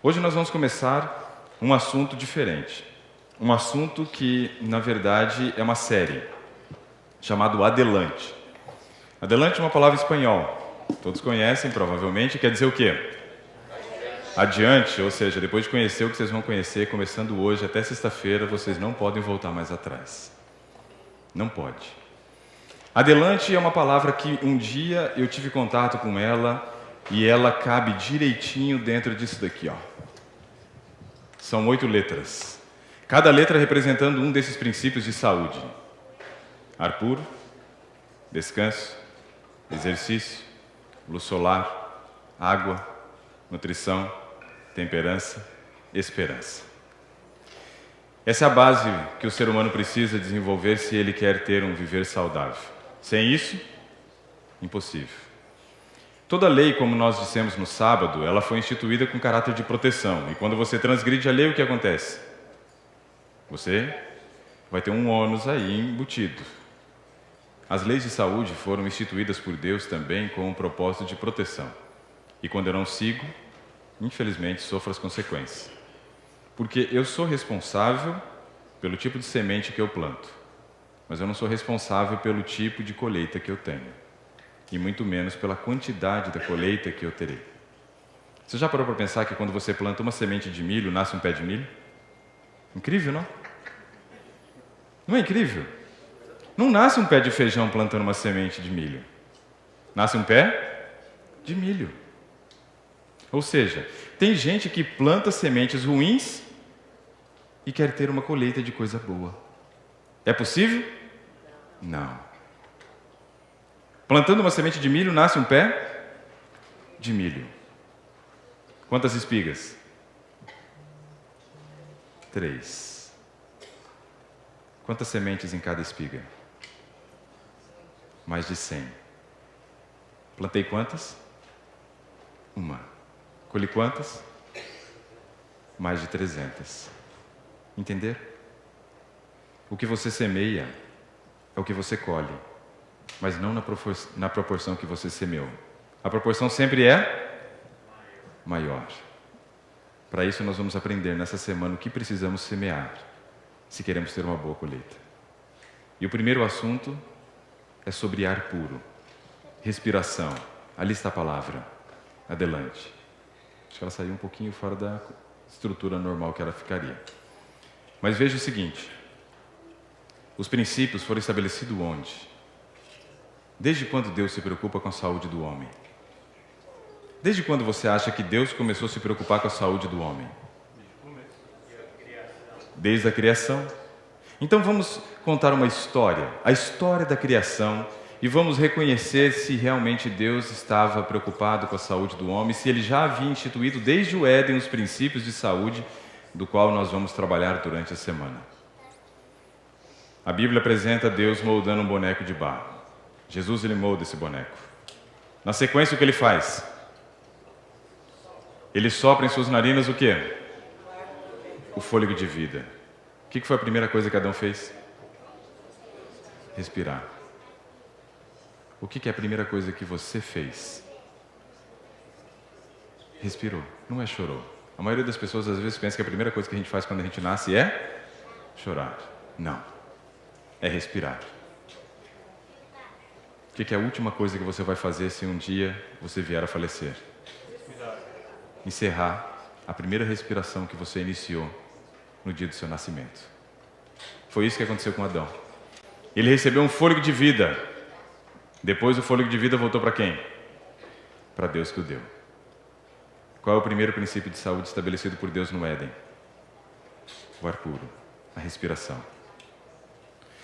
Hoje nós vamos começar um assunto diferente. Um assunto que, na verdade, é uma série, chamado Adelante. Adelante é uma palavra espanhol. Todos conhecem, provavelmente, quer dizer o quê? Adiante, ou seja, depois de conhecer o que vocês vão conhecer, começando hoje até sexta-feira, vocês não podem voltar mais atrás. Não pode. Adelante é uma palavra que um dia eu tive contato com ela e ela cabe direitinho dentro disso daqui, ó. São 8 letras. Cada letra representando um desses princípios de saúde. Ar puro, descanso, exercício, luz solar, água, nutrição, temperança, esperança. Essa é a base que o ser humano precisa desenvolver se ele quer ter um viver saudável. Sem isso, impossível. Toda lei, como nós dissemos no sábado, ela foi instituída com caráter de proteção. E quando você transgride a lei, o que acontece? Você vai ter um ônus aí embutido. As leis de saúde foram instituídas por Deus também com um propósito de proteção. E quando eu não sigo, infelizmente, sofro as consequências. Porque eu sou responsável pelo tipo de semente que eu planto, mas eu não sou responsável pelo tipo de colheita que eu tenho, e muito menos pela quantidade da colheita que eu terei. Você já parou para pensar que quando você planta uma semente de milho, nasce um pé de milho? Incrível, não? Não é incrível? Não nasce um pé de feijão plantando uma semente de milho. Nasce um pé de milho. Ou seja, tem gente que planta sementes ruins e quer ter uma colheita de coisa boa. É possível? Não. Plantando uma semente de milho, nasce um pé de milho. Quantas espigas? 3. Quantas sementes em cada espiga? Mais de 100. Plantei quantas? 1. Colhi quantas? Mais de 300. Entender? O que você semeia é o que você colhe, mas não na proporção que você semeou. A proporção sempre é maior. Para isso nós vamos aprender nessa semana o que precisamos semear, se queremos ter uma boa colheita. E o primeiro assunto é sobre ar puro, respiração. Ali está a palavra. Adelante. Acho que ela saiu um pouquinho fora da estrutura normal que ela ficaria. Mas veja o seguinte: os princípios foram estabelecidos onde? Desde quando Deus se preocupa com a saúde do homem? Desde quando você acha que Deus começou a se preocupar com a saúde do homem? Desde a criação. Então vamos contar uma história, a história da criação, e vamos reconhecer se realmente Deus estava preocupado com a saúde do homem, se Ele já havia instituído desde o Éden os princípios de saúde, do qual nós vamos trabalhar durante a semana. A Bíblia apresenta Deus moldando um boneco de barro. Jesus, Ele molda esse boneco. Na sequência, o que Ele faz? Ele sopra em suas narinas o quê? O fôlego de vida. O que foi a primeira coisa que Adão fez? Respirar. O que é a primeira coisa que você fez? Respirou, não é chorou. A maioria das pessoas às vezes pensa que a primeira coisa que a gente faz quando a gente nasce é chorar. Não, é respirar. O que é a última coisa que você vai fazer se um dia você vier a falecer? Encerrar a primeira respiração que você iniciou no dia do seu nascimento. Foi isso que aconteceu com Adão. Ele recebeu um fôlego de vida. Depois o fôlego de vida voltou para quem? Para Deus que o deu. Qual é o primeiro princípio de saúde estabelecido por Deus no Éden? O ar puro, a respiração.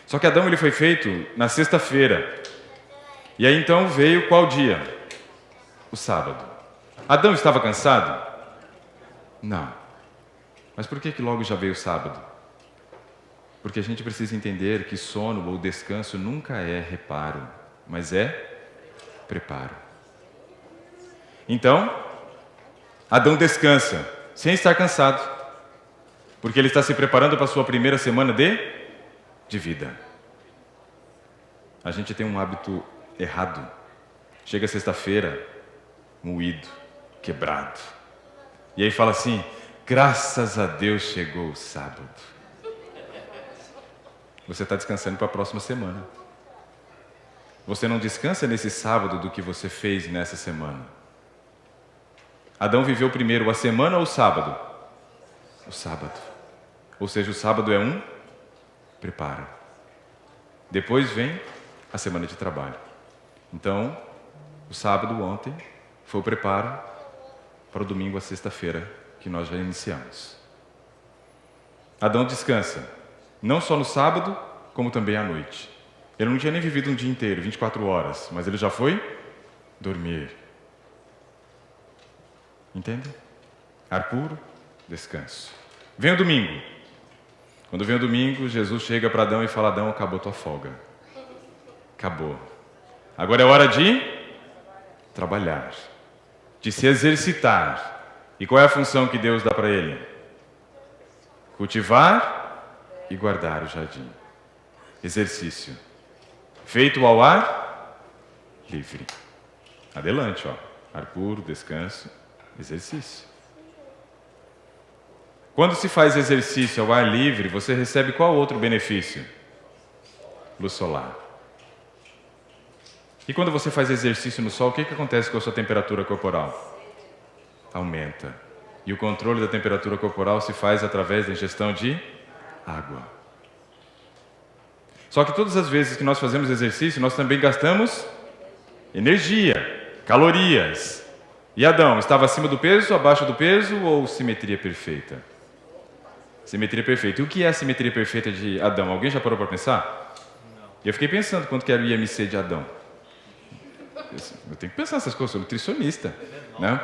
Só que Adão ele foi feito na sexta-feira. E aí então veio qual dia? O sábado. Adão estava cansado? Não. Mas por que logo já veio o sábado? Porque a gente precisa entender que sono ou descanso nunca é reparo, mas é preparo. Então, Adão descansa, sem estar cansado, porque ele está se preparando para a sua primeira semana de vida. A gente tem um hábito errado. Chega sexta-feira, moído, quebrado. E aí fala assim, graças a Deus chegou o sábado. Você está descansando para a próxima semana. Você não descansa nesse sábado do que você fez nessa semana. Adão viveu primeiro a semana ou o sábado? O sábado. Ou seja, o sábado é um preparo. Depois vem a semana de trabalho. Então, o sábado ontem foi o preparo para o domingo, a sexta-feira, que nós já iniciamos. Adão descansa, não só no sábado, como também à noite. Ele não tinha nem vivido um dia inteiro, 24 horas, mas ele já foi dormir. Entende? Ar puro, descanso. Vem o domingo. Quando vem o domingo, Jesus chega para Adão e fala, Adão, acabou tua folga. Acabou. Agora é hora de trabalhar, de se exercitar. E qual é a função que Deus dá para ele? Cultivar e guardar o jardim. Exercício. Feito ao ar livre. Adelante, ó. Ar puro, descanso, exercício. Quando se faz exercício ao ar livre, você recebe qual outro benefício? Luz solar. E quando você faz exercício no sol, o que acontece com a sua temperatura corporal? Aumenta. E o controle da temperatura corporal se faz através da ingestão de água. Só que todas as vezes que nós fazemos exercício, nós também gastamos energia, calorias. E Adão, estava acima do peso, abaixo do peso ou simetria perfeita? Simetria perfeita. E o que é a simetria perfeita de Adão? Alguém já parou para pensar? Não. Eu fiquei pensando quanto que era o IMC de Adão. Eu tenho que pensar nessas coisas, sou nutricionista, né?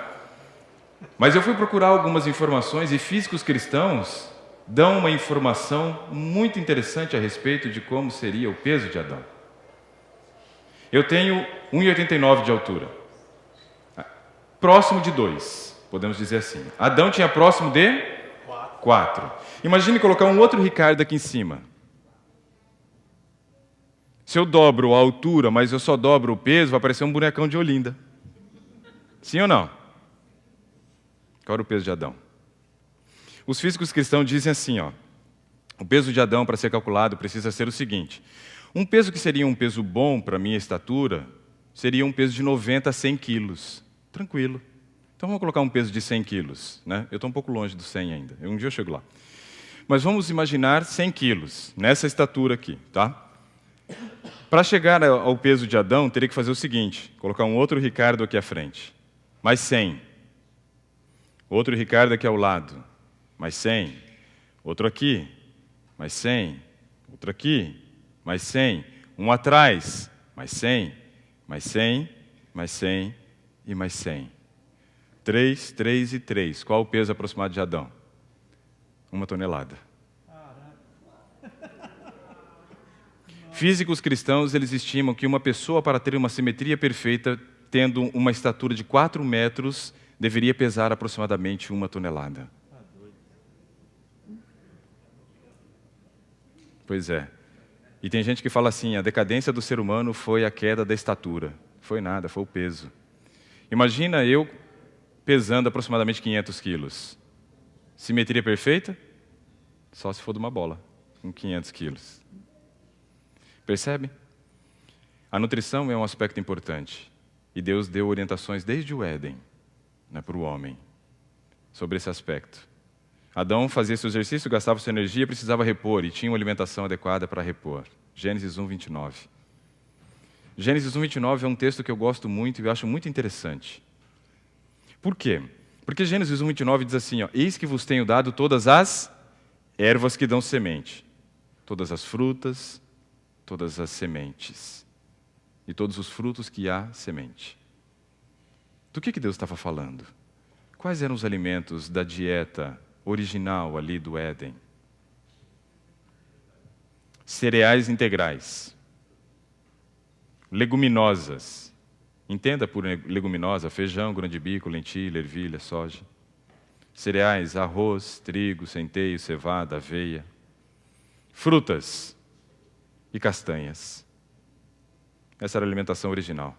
Mas eu fui procurar algumas informações e físicos cristãos dão uma informação muito interessante a respeito de como seria o peso de Adão. Eu tenho 1,89 de altura, próximo de 2, podemos dizer assim. Adão tinha próximo de 4. Imagine colocar um outro Ricardo aqui em cima. Se eu dobro a altura, mas eu só dobro o peso, vai aparecer um bonecão de Olinda. Sim ou não? Qual era o peso de Adão? Os físicos cristãos dizem assim, ó, o peso de Adão, para ser calculado, precisa ser o seguinte. Um peso que seria um peso bom para a minha estatura, seria um peso de 90 a 100 quilos. Tranquilo. Então vamos colocar um peso de 100 quilos. Né? Eu estou um pouco longe do 100 ainda. Um dia eu chego lá. Mas vamos imaginar 100 quilos, nessa estatura aqui, tá? Para chegar ao peso de Adão, teria que fazer o seguinte, colocar um outro Ricardo aqui à frente, mais 100. Outro Ricardo aqui ao lado, mais 100. Outro aqui, mais 100. Outro aqui, mais 100. Um atrás, mais 100. Mais 100, mais 100 e mais 100. 3, 3 e 3. Qual o peso aproximado de Adão? 1 tonelada. Físicos cristãos, eles estimam que uma pessoa, para ter uma simetria perfeita, tendo uma estatura de 4 metros, deveria pesar aproximadamente 1 tonelada. Pois é. E tem gente que fala assim, a decadência do ser humano foi a queda da estatura. Foi nada, foi o peso. Imagina eu pesando aproximadamente 500 quilos. Simetria perfeita? Só se for de uma bola, com 500 quilos. Percebe? A nutrição é um aspecto importante. E Deus deu orientações desde o Éden, né, para o homem, sobre esse aspecto. Adão fazia seu exercício, gastava sua energia, precisava repor, e tinha uma alimentação adequada para repor. Gênesis 1, 29. Gênesis 1, 29 é um texto que eu gosto muito e eu acho muito interessante. Por quê? Porque Gênesis 1, 29 diz assim, ó, eis que vos tenho dado todas as ervas que dão semente, todas as frutas, todas as sementes, e todos os frutos que há semente. Do que Deus estava falando? Quais eram os alimentos da dieta original ali do Éden? Cereais integrais, leguminosas. Entenda por leguminosa, feijão, grão de bico, lentilha, ervilha, soja. Cereais, arroz, trigo, centeio, cevada, aveia. Frutas e castanhas. Essa era a alimentação original.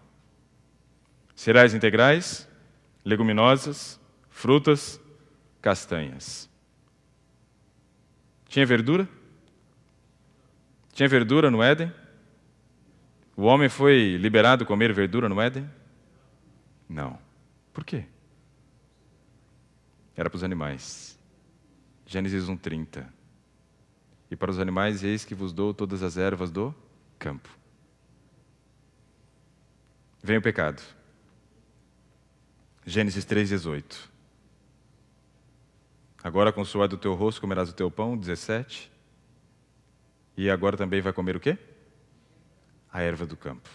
Cereais integrais, leguminosas, frutas castanhas. Tinha verdura? Tinha verdura no Éden? O homem foi liberado a comer verdura no Éden? Não. Por quê? Era para os animais. Gênesis 1:30. E para os animais, eis que vos dou todas as ervas do campo. Vem o pecado. Gênesis 3:18. Agora com o suor do teu rosto comerás o teu pão, 17. E agora também vai comer o quê? A erva do campo.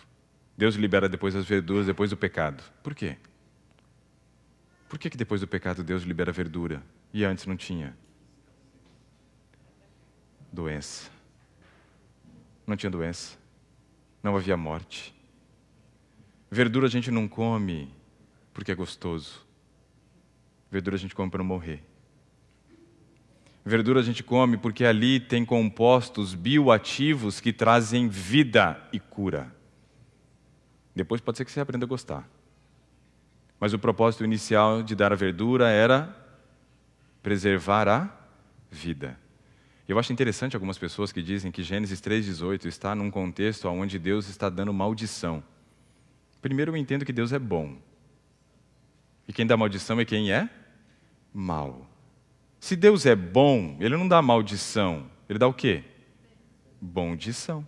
Deus libera depois as verduras, depois do pecado. Por quê? Por que depois do pecado Deus libera verdura e antes não tinha? Doença. Não tinha doença. Não havia morte. Verdura a gente não come porque é gostoso. Verdura a gente come para não morrer. Verdura a gente come porque ali tem compostos bioativos que trazem vida e cura. Depois pode ser que você aprenda a gostar. Mas o propósito inicial de dar a verdura era preservar a vida. Eu acho interessante algumas pessoas que dizem que Gênesis 3:18 está num contexto onde Deus está dando maldição. Primeiro eu entendo que Deus é bom. E quem dá maldição é quem é mau. Se Deus é bom, Ele não dá maldição. Ele dá o quê? Bondição.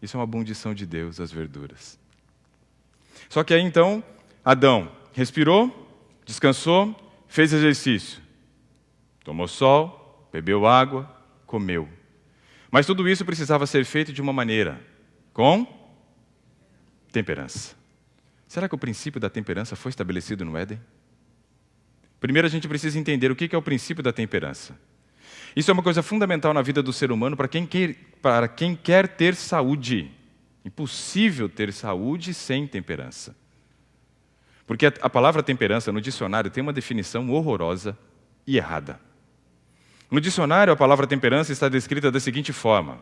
Isso é uma bondição de Deus, as verduras. Só que aí então, Adão respirou, descansou, fez exercício. Tomou sol, bebeu água, comeu. Mas tudo isso precisava ser feito de uma maneira, com temperança. Será que o princípio da temperança foi estabelecido no Éden? Primeiro a gente precisa entender o que é o princípio da temperança. Isso é uma coisa fundamental na vida do ser humano para quem quer ter saúde. Impossível ter saúde sem temperança. Porque a palavra temperança no dicionário tem uma definição horrorosa e errada. No dicionário, a palavra temperança está descrita da seguinte forma: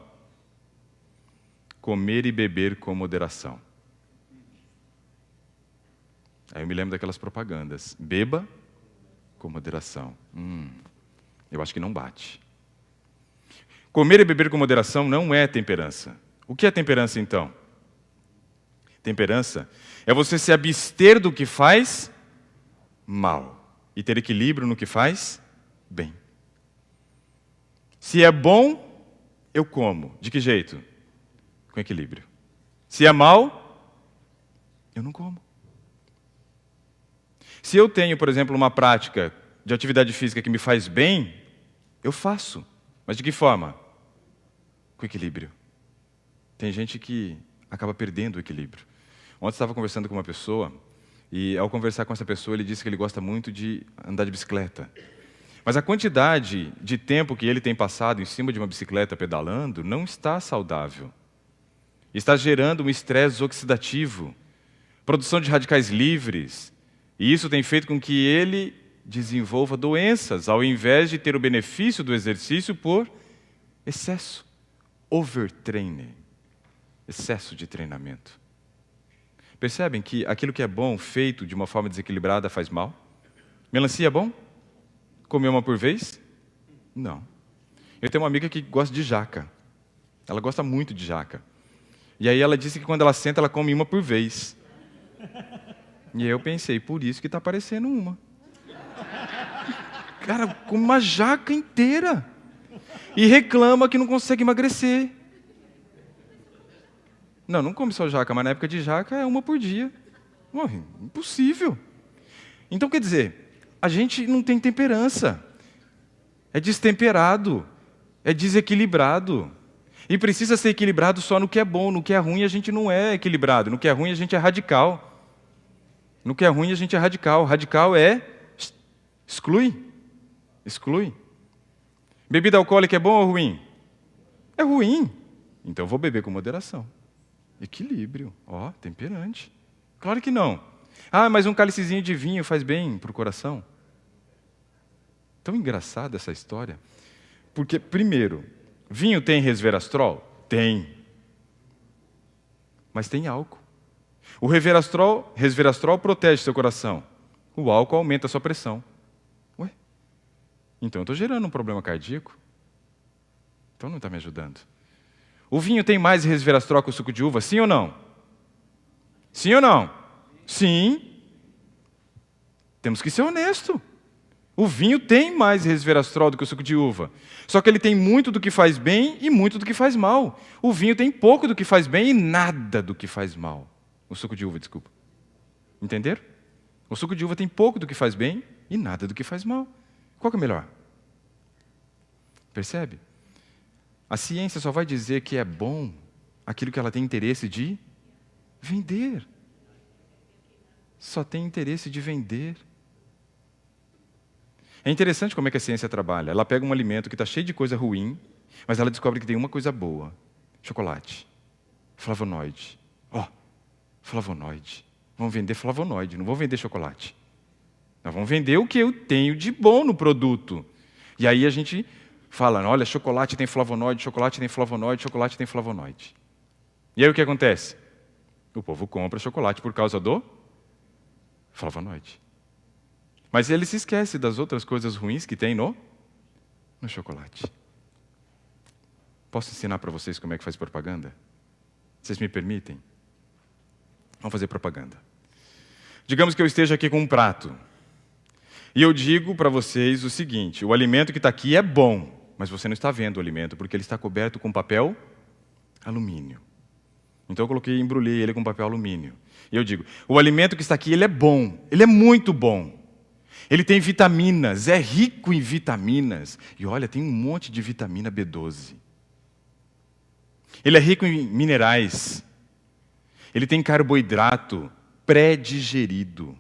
comer e beber com moderação. Aí eu me lembro daquelas propagandas. Beba com moderação. Eu acho que não bate. Comer e beber com moderação não é temperança. O que é temperança, então? Temperança é você se abster do que faz mal e ter equilíbrio no que faz bem. Se é bom, eu como. De que jeito? Com equilíbrio. Se é mal, eu não como. Se eu tenho, por exemplo, uma prática de atividade física que me faz bem, eu faço. Mas de que forma? Com equilíbrio. Tem gente que acaba perdendo o equilíbrio. Ontem estava conversando com uma pessoa, e ao conversar com essa pessoa, ele disse que ele gosta muito de andar de bicicleta. Mas a quantidade de tempo que ele tem passado em cima de uma bicicleta pedalando não está saudável. Está gerando um estresse oxidativo, produção de radicais livres, e isso tem feito com que ele desenvolva doenças, ao invés de ter o benefício do exercício por excesso, overtraining, excesso de treinamento. Percebem que aquilo que é bom, feito de uma forma desequilibrada, faz mal? Melancia é bom? Comer uma por vez? Não. Eu tenho uma amiga que gosta de jaca. Ela gosta muito de jaca. E aí ela disse que quando ela senta, ela come uma por vez. E aí eu pensei, por isso que está aparecendo uma. Cara, come uma jaca inteira. E reclama que não consegue emagrecer. Não come só jaca, mas na época de jaca é uma por dia. Morre, impossível. Então, quer dizer, a gente não tem temperança. É destemperado. É desequilibrado. E precisa ser equilibrado só no que é bom. No que é ruim, a gente não é equilibrado. No que é ruim, a gente é radical. No que é ruim, a gente é radical. Radical é exclui. Exclui. Bebida alcoólica é bom ou ruim? É ruim. Então eu vou beber com moderação. Equilíbrio. Temperante. Claro que não. Mas um cálicezinho de vinho faz bem para o coração. Tão engraçada essa história. Porque, primeiro, vinho tem resveratrol? Tem. Mas tem álcool. O resveratrol protege seu coração. O álcool aumenta a sua pressão. Ué? Então eu estou gerando um problema cardíaco? Então não está me ajudando. O vinho tem mais resveratrol que o suco de uva, sim ou não? Sim ou não? Sim. Temos que ser honestos. O vinho tem mais resveratrol do que o suco de uva. Só que ele tem muito do que faz bem e muito do que faz mal. O vinho tem pouco do que faz bem e nada do que faz mal. O suco de uva, desculpa. Entenderam? O suco de uva tem pouco do que faz bem e nada do que faz mal. Qual que é melhor? Percebe? A ciência só vai dizer que é bom aquilo que ela tem interesse de vender. Só tem interesse de vender. É interessante como é que a ciência trabalha. Ela pega um alimento que está cheio de coisa ruim, mas ela descobre que tem uma coisa boa. Chocolate. Flavonoide. Flavonoide. Vamos vender flavonoide, não vamos vender chocolate. Nós vamos vender o que eu tenho de bom no produto. E aí a gente fala, olha, chocolate tem flavonoide, chocolate tem flavonoide, chocolate tem flavonoide. E aí o que acontece? O povo compra chocolate por causa do flavonoide. Mas ele se esquece das outras coisas ruins que tem no chocolate. Posso ensinar para vocês como é que faz propaganda? Vocês me permitem? Vamos fazer propaganda. Digamos que eu esteja aqui com um prato. E eu digo para vocês o seguinte, o alimento que está aqui é bom, mas você não está vendo o alimento, porque ele está coberto com papel alumínio. Então eu embrulhei ele com papel alumínio. E eu digo, o alimento que está aqui, ele é bom, ele é muito bom. Ele tem vitaminas, é rico em vitaminas. E olha, tem um monte de vitamina B12. Ele é rico em minerais. Ele tem carboidrato pré-digerido.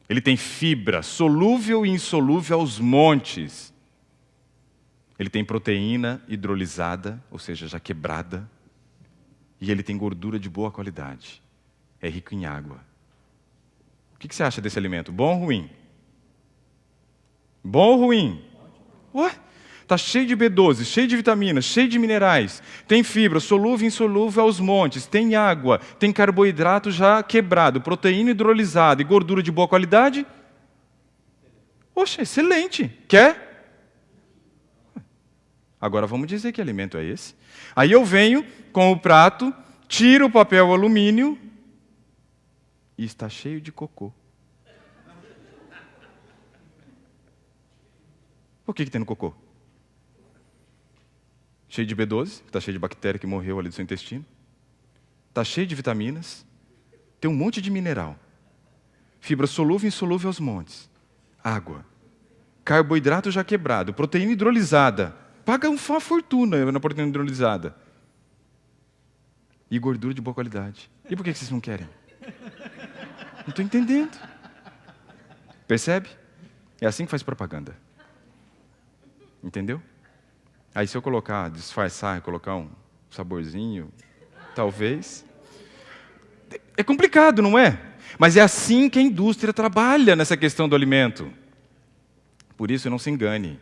Ele tem fibra, solúvel e insolúvel aos montes. Ele tem proteína hidrolisada, ou seja, já quebrada. E ele tem gordura de boa qualidade. É rico em água. O que você acha desse alimento? Bom ou ruim? Bom ou ruim? Ué? Está cheio de B12, cheio de vitaminas, cheio de minerais. Tem fibra, solúvel e insolúvel aos montes. Tem água, tem carboidrato já quebrado, proteína hidrolisada e gordura de boa qualidade. Poxa, excelente. Quer? Agora vamos dizer que alimento é esse. Aí eu venho com o prato, tiro o papel alumínio e está cheio de cocô. O que tem no cocô? Cheio de B12, está cheio de bactéria que morreu ali do seu intestino. Está cheio de vitaminas. Tem um monte de mineral. Fibra solúvel e insolúvel aos montes. Água. Carboidrato já quebrado. Proteína hidrolisada. Paga uma fortuna na proteína hidrolisada. E gordura de boa qualidade. E por que vocês não querem? Não estou entendendo. Percebe? É assim que faz propaganda. Entendeu? Aí se eu disfarçar, colocar um saborzinho, talvez. É complicado, não é? Mas é assim que a indústria trabalha nessa questão do alimento. Por isso, não se engane.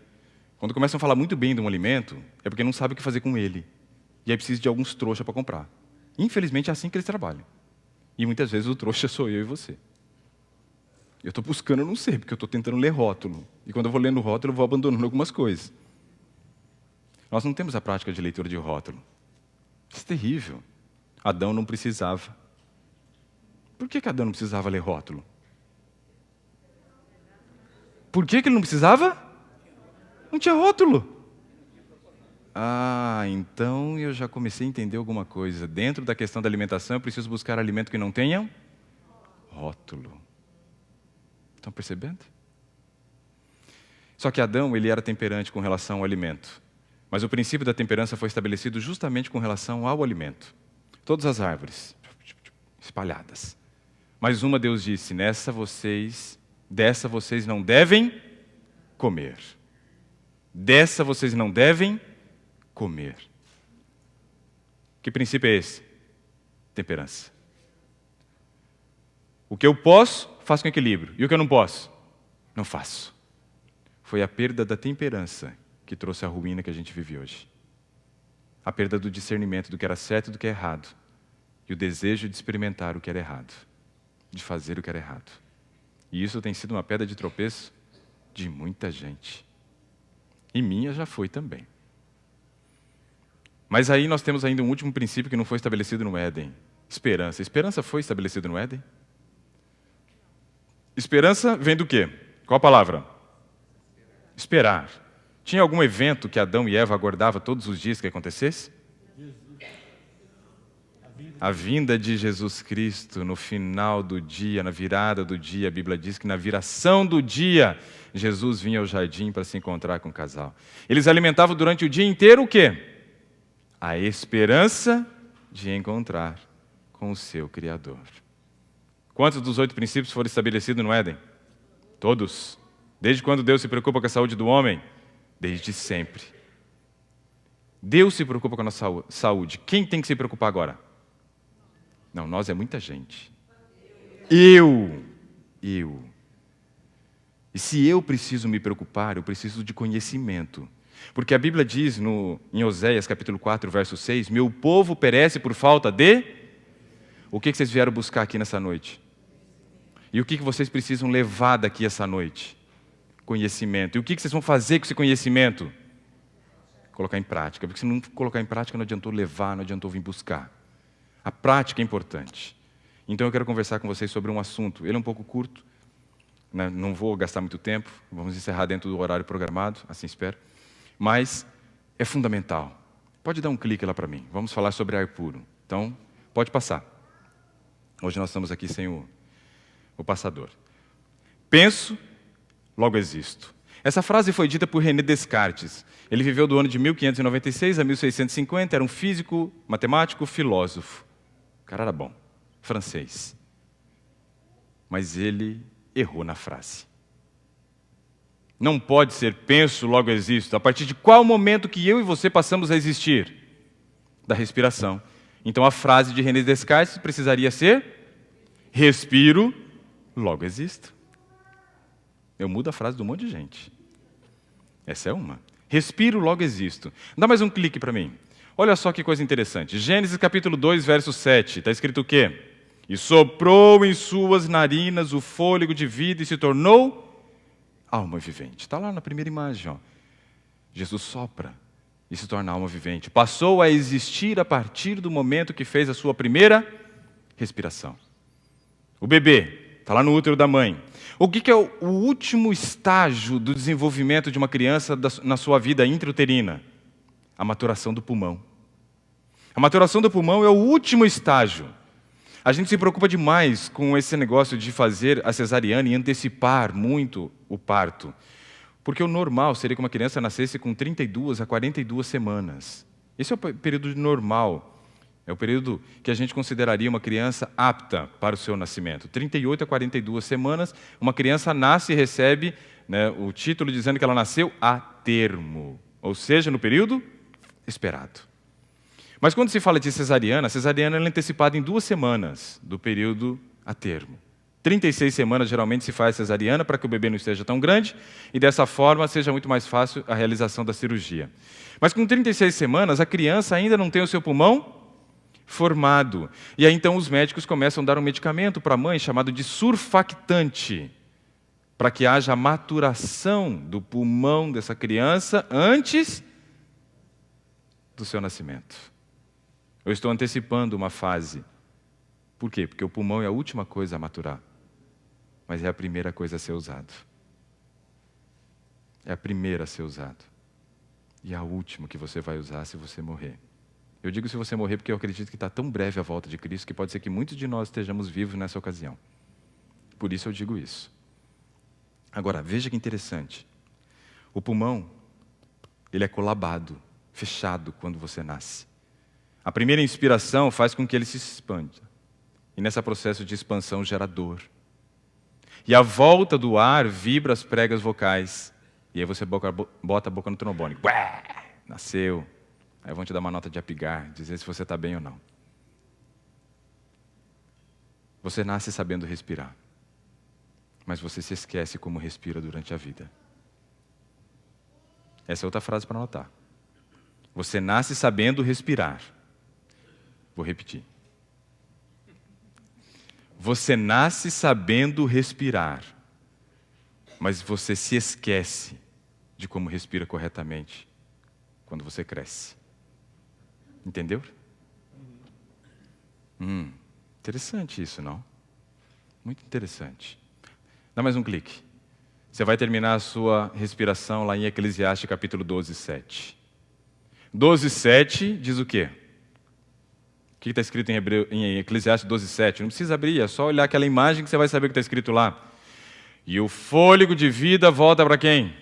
Quando começam a falar muito bem de um alimento, é porque não sabe o que fazer com ele. E aí precisa de alguns trouxas para comprar. Infelizmente, é assim que eles trabalham. E muitas vezes o trouxa sou eu e você. Eu estou buscando, eu não sei, porque eu estou tentando ler rótulo. E quando eu vou lendo rótulo, eu vou abandonando algumas coisas. Nós não temos a prática de leitura de rótulo. Isso é terrível. Adão não precisava. Por que Adão não precisava ler rótulo? Por que ele não precisava? Não tinha rótulo. Então eu já comecei a entender alguma coisa. Dentro da questão da alimentação, eu preciso buscar alimento que não tenha rótulo. Estão percebendo? Só que Adão, ele era temperante com relação ao alimento. Mas o princípio da temperança foi estabelecido justamente com relação ao alimento. Todas as árvores, espalhadas. Mas uma Deus disse, dessa vocês não devem comer. Dessa vocês não devem comer. Que princípio é esse? Temperança. O que eu posso, faço com equilíbrio. E o que eu não posso? Não faço. Foi a perda da temperança que trouxe a ruína que a gente vive hoje. A perda do discernimento do que era certo e do que é errado. e o desejo de experimentar o que era errado, de fazer o que era errado. E isso tem sido uma pedra de tropeço de muita gente. E minha já foi também. Mas aí nós temos ainda um último princípio que não foi estabelecido no Éden. Esperança. Esperança foi estabelecida no Éden? Esperança vem do quê? Qual a palavra? Esperar. Tinha algum evento que Adão e Eva aguardavam todos os dias que acontecesse? A vinda de Jesus Cristo no final do dia, na virada do dia. A Bíblia diz que na viração do dia, Jesus vinha ao jardim para se encontrar com o casal. Eles alimentavam durante o dia inteiro o quê? A esperança de encontrar com o seu Criador. Quantos dos 8 princípios foram estabelecidos no Éden? Todos. Desde quando Deus se preocupa com a saúde do homem? Desde sempre. Deus se preocupa com a nossa saúde. Quem tem que se preocupar agora? Não, nós é muita gente. Eu. E se eu preciso me preocupar, eu preciso de conhecimento. Porque a Bíblia diz em Oséias capítulo 4, verso 6, meu povo perece por falta de... O que vocês vieram buscar aqui nessa noite? E o que vocês precisam levar daqui essa noite? Conhecimento. E o que vocês vão fazer com esse conhecimento? Colocar em prática. Porque se não colocar em prática, não adiantou levar, não adiantou vir buscar. A prática é importante. Então eu quero conversar com vocês sobre um assunto. Ele é um pouco curto, né? Não vou gastar muito tempo. Vamos encerrar dentro do horário programado, assim espero. Mas é fundamental. Pode dar um clique lá para mim. Vamos falar sobre ar puro. Então, pode passar. Hoje nós estamos aqui sem o passador. Penso, logo existo. Essa frase foi dita por René Descartes. Ele viveu do ano de 1596 a 1650, era um físico, matemático, filósofo. O cara era bom, francês. Mas ele errou na frase. Não pode ser penso, logo existo. A partir de qual momento que eu e você passamos a existir? Da respiração. Então a frase de René Descartes precisaria ser respiro, logo existo. Eu mudo a frase de um monte de gente. Essa é uma. Respiro, logo existo. Dá mais um clique para mim. Olha só que coisa interessante. Gênesis capítulo 2, verso 7. Está escrito o quê? E soprou em suas narinas o fôlego de vida e se tornou alma vivente. Está lá na primeira imagem. Ó. Jesus sopra e se torna alma vivente. Passou a existir a partir do momento que fez a sua primeira respiração. O bebê está lá no útero da mãe. O que é o último estágio do desenvolvimento de uma criança na sua vida intrauterina? A maturação do pulmão. A maturação do pulmão é o último estágio. A gente se preocupa demais com esse negócio de fazer a cesariana e antecipar muito o parto. Porque o normal seria que uma criança nascesse com 32 a 42 semanas. Esse é o período normal. É o período que a gente consideraria uma criança apta para o seu nascimento. 38 a 42 semanas, uma criança nasce e recebe, né, o título dizendo que ela nasceu a termo. Ou seja, no período esperado. Mas quando se fala de cesariana, a cesariana é antecipada em 2 semanas do período a termo. 36 semanas geralmente se faz cesariana para que o bebê não esteja tão grande e dessa forma seja muito mais fácil a realização da cirurgia. Mas com 36 semanas, a criança ainda não tem o seu pulmão formado. E aí então os médicos começam a dar um medicamento para a mãe chamado de surfactante, para que haja a maturação do pulmão dessa criança antes do seu nascimento. Eu estou antecipando uma fase. Por quê? Porque o pulmão é a última coisa a maturar, mas é a primeira coisa a ser usado. É a primeira a ser usado. E é a última que você vai usar se você morrer. Eu digo se você morrer porque eu acredito que está tão breve a volta de Cristo que pode ser que muitos de nós estejamos vivos nessa ocasião. Por isso eu digo isso. Agora, veja que interessante. O pulmão, ele é colabado, fechado quando você nasce. A primeira inspiração faz com que ele se expanda. E nesse processo de expansão gera dor. E a volta do ar vibra as pregas vocais. E aí você bota a boca no trombone. Ué, nasceu. Aí vão te dar uma nota de Apgar, dizer se você está bem ou não. Você nasce sabendo respirar. Mas você se esquece como respira durante a vida. Essa é outra frase para anotar. Você nasce sabendo respirar. Vou repetir. Você nasce sabendo respirar, mas você se esquece de como respira corretamente quando você cresce. Entendeu? Interessante isso, não? Muito interessante. Dá mais um clique. Você vai terminar a sua respiração lá em Eclesiastes capítulo 12, 7. 12, 7 diz o quê? O que está escrito em Eclesiastes 12, 7? Não precisa abrir, é só olhar aquela imagem que você vai saber o que está escrito lá. E o fôlego de vida volta para quem?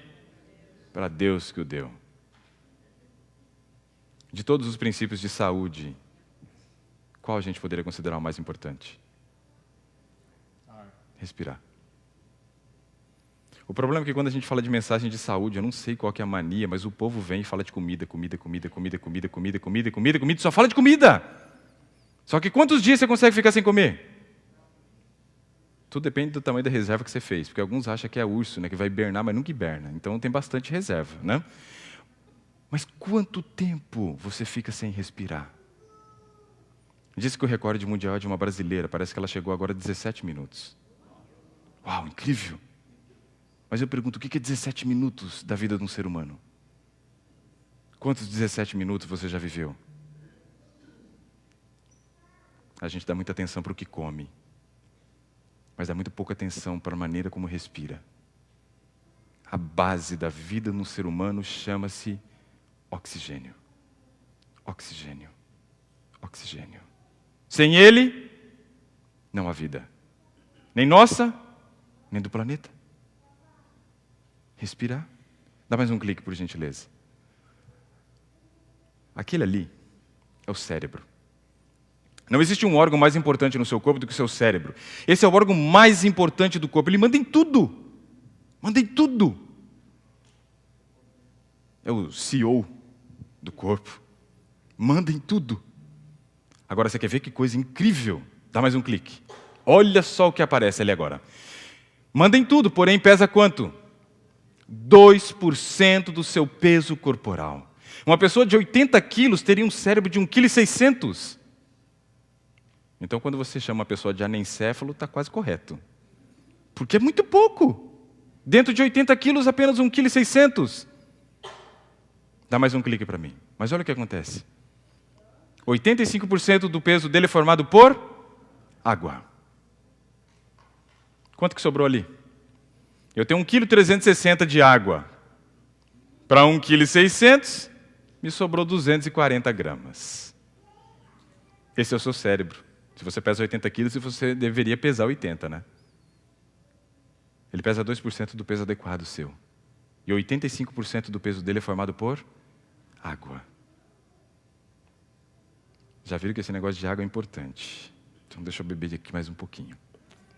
Para Deus que o deu. De todos os princípios de saúde, qual a gente poderia considerar o mais importante? Respirar. O problema é que quando a gente fala de mensagem de saúde, eu não sei qual que é a mania, mas o povo vem e fala de comida, só fala de comida. Só que quantos dias você consegue ficar sem comer? Tudo depende do tamanho da reserva que você fez, porque alguns acham que é urso, né, que vai hibernar, mas nunca hiberna. Então tem bastante reserva, né? Mas quanto tempo você fica sem respirar? Diz que o recorde mundial é de uma brasileira, parece que ela chegou agora a 17 minutos. Uau, incrível! Mas eu pergunto, o que é 17 minutos da vida de um ser humano? Quantos 17 minutos você já viveu? A gente dá muita atenção para o que come, mas dá muito pouca atenção para a maneira como respira. A base da vida no ser humano chama-se oxigênio. Oxigênio. Oxigênio. Sem ele, não há vida. Nem nossa, nem do planeta. Respirar. Dá mais um clique, por gentileza. Aquele ali é o cérebro. Não existe um órgão mais importante no seu corpo do que o seu cérebro. Esse é o órgão mais importante do corpo. Ele manda em tudo. Manda em tudo. É o CEO do corpo. Manda em tudo. Agora, você quer ver que coisa incrível? Dá mais um clique. Olha só o que aparece ali agora. Manda em tudo, porém pesa quanto? 2% do seu peso corporal. Uma pessoa de 80 quilos teria um cérebro de 1,6 kg. Então, quando você chama uma pessoa de anencéfalo, está quase correto. Porque é muito pouco. Dentro de 80 quilos, apenas 1,6 kg. Dá mais um clique para mim. Mas olha o que acontece. 85% do peso dele é formado por água. Quanto que sobrou ali? Eu tenho 1,360 kg de água. Para 1,6 kg, me sobrou 240 gramas. Esse é o seu cérebro. Se você pesa 80 quilos, você deveria pesar 80, né? Ele pesa 2% do peso adequado seu. E 85% do peso dele é formado por água. Já viram que esse negócio de água é importante. Então deixa eu beber aqui mais um pouquinho.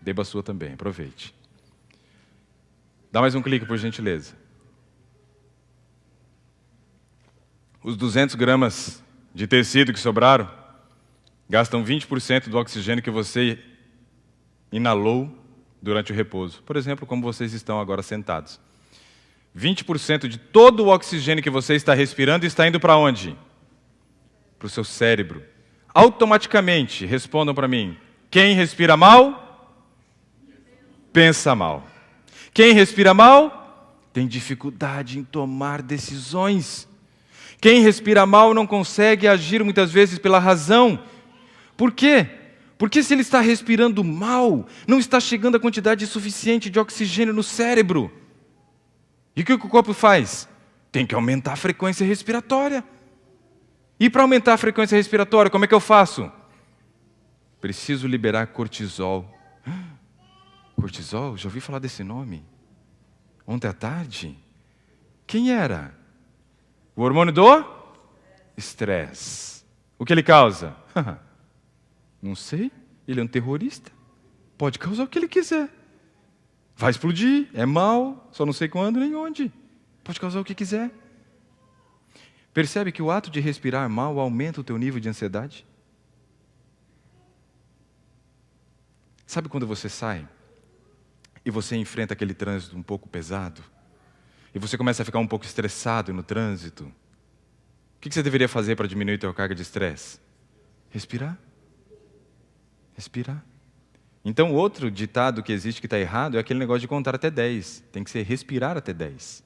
Beba a sua também, aproveite. Dá mais um clique, por gentileza. Os 200 gramas de tecido que sobraram gastam 20% do oxigênio que você inalou durante o repouso. Por exemplo, como vocês estão agora sentados. 20% de todo o oxigênio que você está respirando está indo para onde? Para o seu cérebro. Automaticamente, respondam para mim. Quem respira mal, pensa mal. Quem respira mal, tem dificuldade em tomar decisões. Quem respira mal não consegue agir muitas vezes pela razão. Por quê? Porque se ele está respirando mal, não está chegando a quantidade suficiente de oxigênio no cérebro. E o que o corpo faz? Tem que aumentar a frequência respiratória. E para aumentar a frequência respiratória, como é que eu faço? Preciso liberar cortisol. Cortisol? Já ouvi falar desse nome. Ontem à tarde? Quem era? O hormônio do estresse. O que ele causa? Não sei. Ele é um terrorista. Pode causar o que ele quiser. Vai explodir, é mal, só não sei quando nem onde. Pode causar o que quiser. Percebe que o ato de respirar mal aumenta o teu nível de ansiedade? Sabe quando você sai e você enfrenta aquele trânsito um pouco pesado? E você começa a ficar um pouco estressado no trânsito? O que você deveria fazer para diminuir a tua carga de estresse? Respirar. Respirar. Então, outro ditado que existe que está errado é aquele negócio de contar até 10. Tem que ser respirar até 10.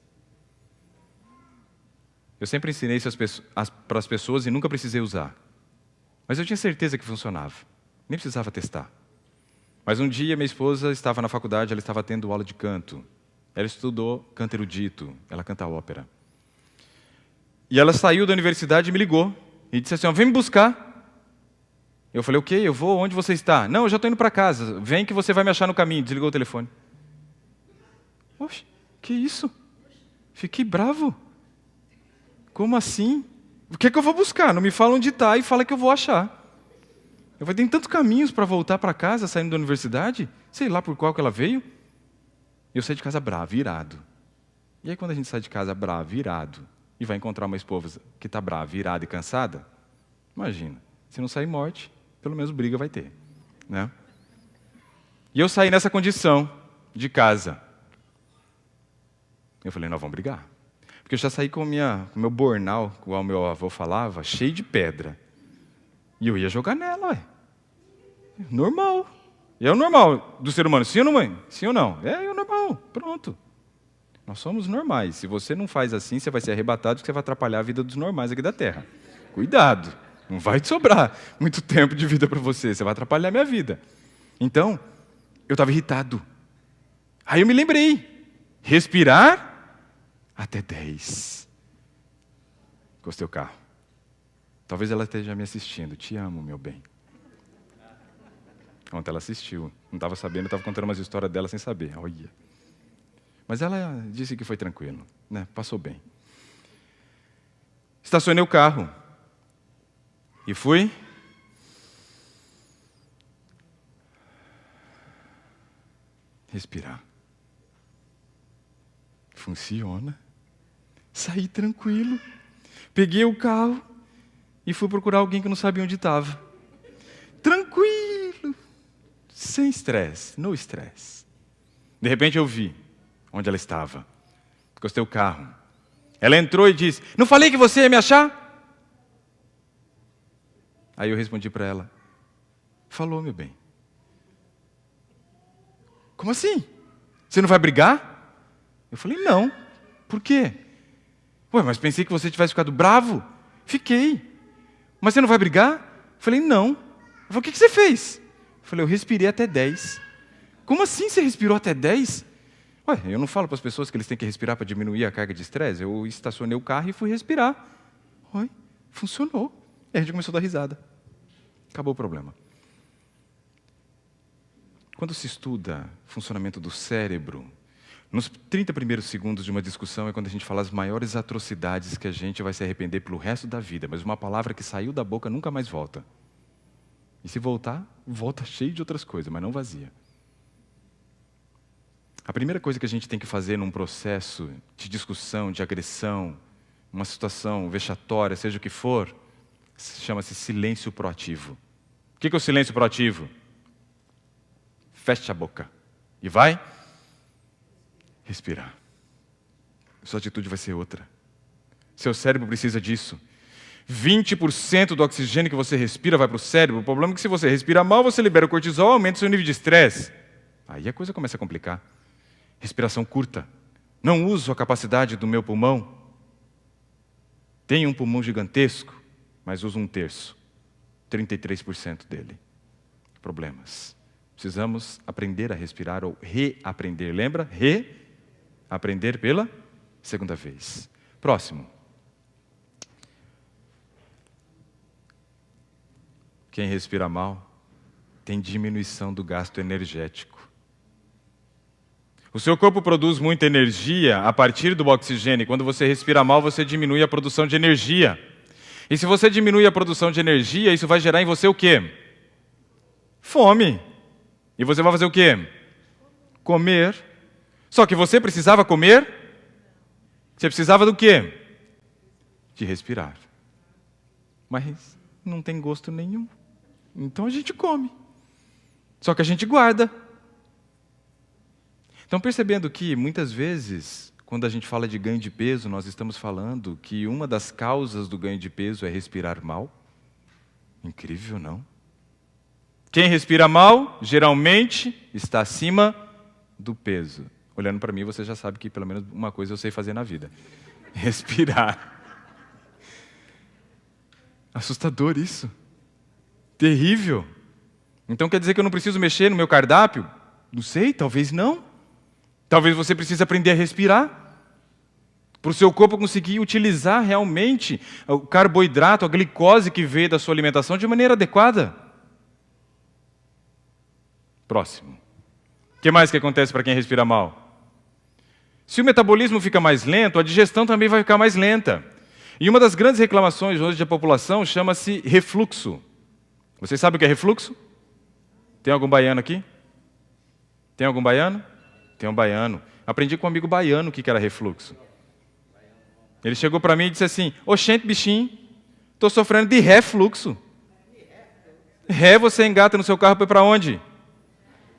Eu sempre ensinei isso para as pessoas e nunca precisei usar. Mas eu tinha certeza que funcionava. Nem precisava testar. Mas um dia minha esposa estava na faculdade, ela estava tendo aula de canto. Ela estudou canto erudito, ela canta ópera. E ela saiu da universidade e me ligou. E disse assim, vem me buscar. Eu falei, ok, eu vou, onde você está? Não, eu já estou indo para casa, vem que você vai me achar no caminho. Desligou o telefone. Oxe, que isso? Fiquei bravo. Como assim? O que é que eu vou buscar? Não me fala onde está e fala que eu vou achar. Eu falei, tem tantos caminhos para voltar para casa, saindo da universidade, sei lá por qual que ela veio. E eu saí de casa bravo, irado. E aí quando a gente sai de casa bravo, irado, e vai encontrar uma esposa que está brava, irada e cansada, imagina, se não sair morte, pelo menos briga vai ter, né? E eu saí nessa condição de casa. Eu falei, nós vamos brigar. Porque eu já saí com o meu bornal, como o meu avô falava, cheio de pedra. E eu ia jogar nela, ué. Normal. E é o normal do ser humano, sim ou não, mãe? Sim ou não? É o normal, pronto. Nós somos normais. Se você não faz assim, você vai ser arrebatado, porque você vai atrapalhar a vida dos normais aqui da Terra. Cuidado. Não vai te sobrar muito tempo de vida para você. Você vai atrapalhar a minha vida. Então, eu estava irritado. Aí eu me lembrei. Respirar até 10. Encostei o carro. Talvez ela esteja me assistindo. Te amo, meu bem. Ontem ela assistiu. Não estava sabendo, estava contando umas histórias dela sem saber. Olha. Mas ela disse que foi tranquilo. Né? Passou bem. Estacionei o carro. E fui. Respirar. Funciona. Saí tranquilo. Peguei o carro e fui procurar alguém que não sabia onde estava. Tranquilo. Sem estresse. No estresse. De repente eu vi onde ela estava. Encostei o carro. Ela entrou e disse, não falei que você ia me achar? Aí eu respondi para ela, falou, meu bem. Como assim? Você não vai brigar? Eu falei, não. Por quê? Ué, mas pensei que você tivesse ficado bravo. Fiquei. Mas você não vai brigar? Eu falei, não. Eu falei, o que você fez? Eu falei, eu respirei até 10. Como assim você respirou até 10? Ué, eu não falo para as pessoas que eles têm que respirar para diminuir a carga de estresse. Eu estacionei o carro e fui respirar. Oi, funcionou. E a gente começou a dar risada. Acabou o problema. Quando se estuda o funcionamento do cérebro, nos 30 primeiros segundos de uma discussão é quando a gente fala as maiores atrocidades que a gente vai se arrepender pelo resto da vida, mas uma palavra que saiu da boca nunca mais volta. E se voltar, volta cheio de outras coisas, mas não vazia. A primeira coisa que a gente tem que fazer num processo de discussão, de agressão, uma situação vexatória, seja o que for, chama-se silêncio proativo. O que é o silêncio proativo? Feche a boca e vai respirar. Sua atitude vai ser outra. Seu cérebro precisa disso. 20% do oxigênio que você respira vai para o cérebro. O problema é que se você respira mal, você libera o cortisol, aumenta o seu nível de estresse. Aí a coisa começa a complicar. Respiração curta. Não uso a capacidade do meu pulmão. Tenho um pulmão gigantesco, mas uso 1/3. 33% dele. Problemas. Precisamos aprender a respirar ou reaprender. Lembra? Reaprender pela segunda vez. Próximo. Quem respira mal tem diminuição do gasto energético. O seu corpo produz muita energia a partir do oxigênio. Quando você respira mal, você diminui a produção de energia. E se você diminui a produção de energia, isso vai gerar em você o quê? Fome. E você vai fazer o quê? Comer. Só que você precisava comer? Você precisava do quê? De respirar. Mas não tem gosto nenhum. Então a gente come. Só que a gente guarda. Estão percebendo que, muitas vezes, quando a gente fala de ganho de peso, nós estamos falando que uma das causas do ganho de peso é respirar mal? Incrível, não? Quem respira mal, geralmente, está acima do peso. Olhando para mim, você já sabe que pelo menos uma coisa eu sei fazer na vida. Respirar. Assustador isso. Terrível. Então quer dizer que eu não preciso mexer no meu cardápio? Não sei, talvez não. Talvez você precise aprender a respirar. Para o seu corpo conseguir utilizar realmente o carboidrato, a glicose que veio da sua alimentação de maneira adequada. Próximo. O que mais que acontece para quem respira mal? Se o metabolismo fica mais lento, a digestão também vai ficar mais lenta. E uma das grandes reclamações hoje da população chama-se refluxo. Vocês sabem o que é refluxo? Tem algum baiano aqui? Tem algum baiano? Tem um baiano. Aprendi com um amigo baiano o que era refluxo. Ele chegou para mim e disse assim: oxente, bichinho, estou sofrendo de refluxo. Ré você engata no seu carro para onde?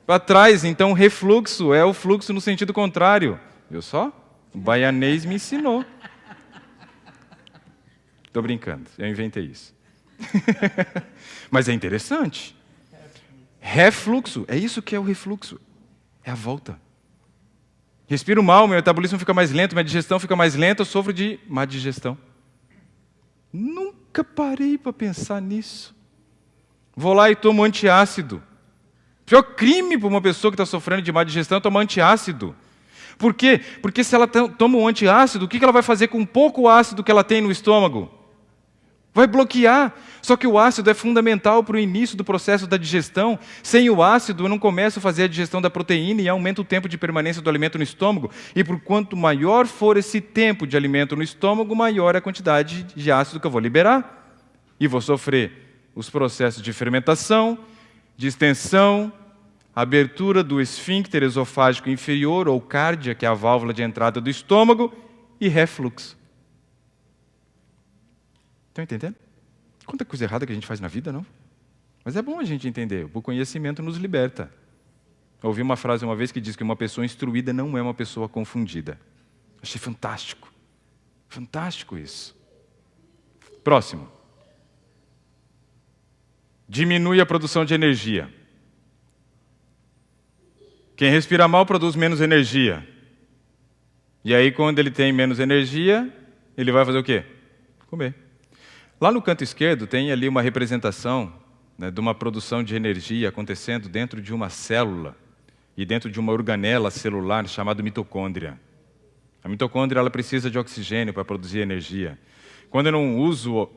Para trás. Então refluxo é o fluxo no sentido contrário. Viu só? O baianês me ensinou. Estou brincando, eu inventei isso. Mas é interessante. Refluxo, é isso que é o refluxo. É a volta. Respiro mal, meu metabolismo fica mais lento, minha digestão fica mais lenta, eu sofro de má digestão. Nunca parei para pensar nisso. Vou lá e tomo antiácido. Pior crime para uma pessoa que está sofrendo de má digestão é tomar antiácido. Por quê? Porque se ela toma um antiácido, o que ela vai fazer com o pouco ácido que ela tem no estômago? Vai bloquear. Só que o ácido é fundamental para o início do processo da digestão. Sem o ácido, eu não começo a fazer a digestão da proteína e aumenta o tempo de permanência do alimento no estômago. E por quanto maior for esse tempo de alimento no estômago, maior é a quantidade de ácido que eu vou liberar. E vou sofrer os processos de fermentação, distensão, abertura do esfíncter esofágico inferior ou cárdia, que é a válvula de entrada do estômago, e refluxo. Estão entendendo? Quanta coisa errada que a gente faz na vida, não? Mas é bom a gente entender. O conhecimento nos liberta. Eu ouvi uma frase uma vez que diz que uma pessoa instruída não é uma pessoa confundida. Achei fantástico. Fantástico isso. Próximo. Diminui a produção de energia. Quem respira mal produz menos energia. E aí, quando ele tem menos energia, ele vai fazer o quê? Comer. Lá no canto esquerdo tem ali uma representação, né, de uma produção de energia acontecendo dentro de uma célula e dentro de uma organela celular chamada mitocôndria. A mitocôndria ela precisa de oxigênio para produzir energia. Quando eu não uso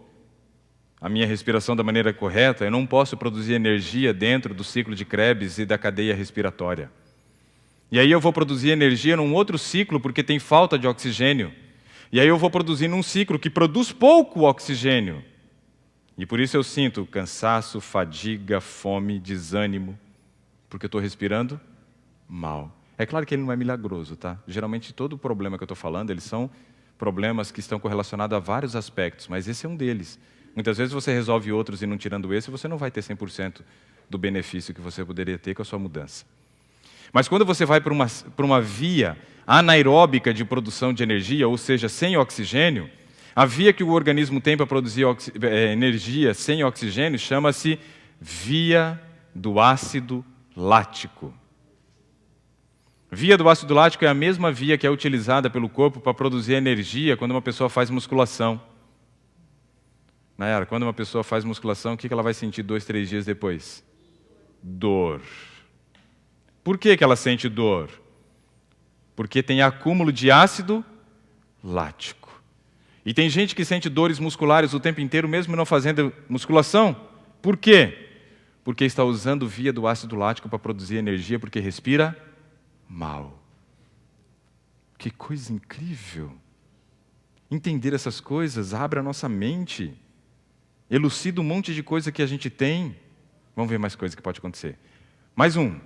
a minha respiração da maneira correta, eu não posso produzir energia dentro do ciclo de Krebs e da cadeia respiratória. E aí eu vou produzir energia num outro ciclo porque tem falta de oxigênio. E aí eu vou produzir num ciclo que produz pouco oxigênio. E por isso eu sinto cansaço, fadiga, fome, desânimo, porque eu estou respirando mal. É claro que ele não é milagroso, tá? Geralmente todo o problema que eu estou falando, eles são problemas que estão correlacionados a vários aspectos, mas esse é um deles. Muitas vezes você resolve outros e não tirando esse, você não vai ter 100% do benefício que você poderia ter com a sua mudança. Mas quando você vai para uma via anaeróbica de produção de energia, ou seja, sem oxigênio, a via que o organismo tem para produzir energia sem oxigênio chama-se via do ácido lático. Via do ácido lático é a mesma via que é utilizada pelo corpo para produzir energia quando uma pessoa faz musculação. Nayara, quando uma pessoa faz musculação, o que ela vai sentir 2, 3 dias depois? Dor. Por que ela sente dor? Porque tem acúmulo de ácido lático. E tem gente que sente dores musculares o tempo inteiro, mesmo não fazendo musculação. Por quê? Porque está usando via do ácido lático para produzir energia, porque respira mal. Que coisa incrível! Entender essas coisas abre a nossa mente, elucida um monte de coisa que a gente tem. Vamos ver mais coisa que pode acontecer. Mais um.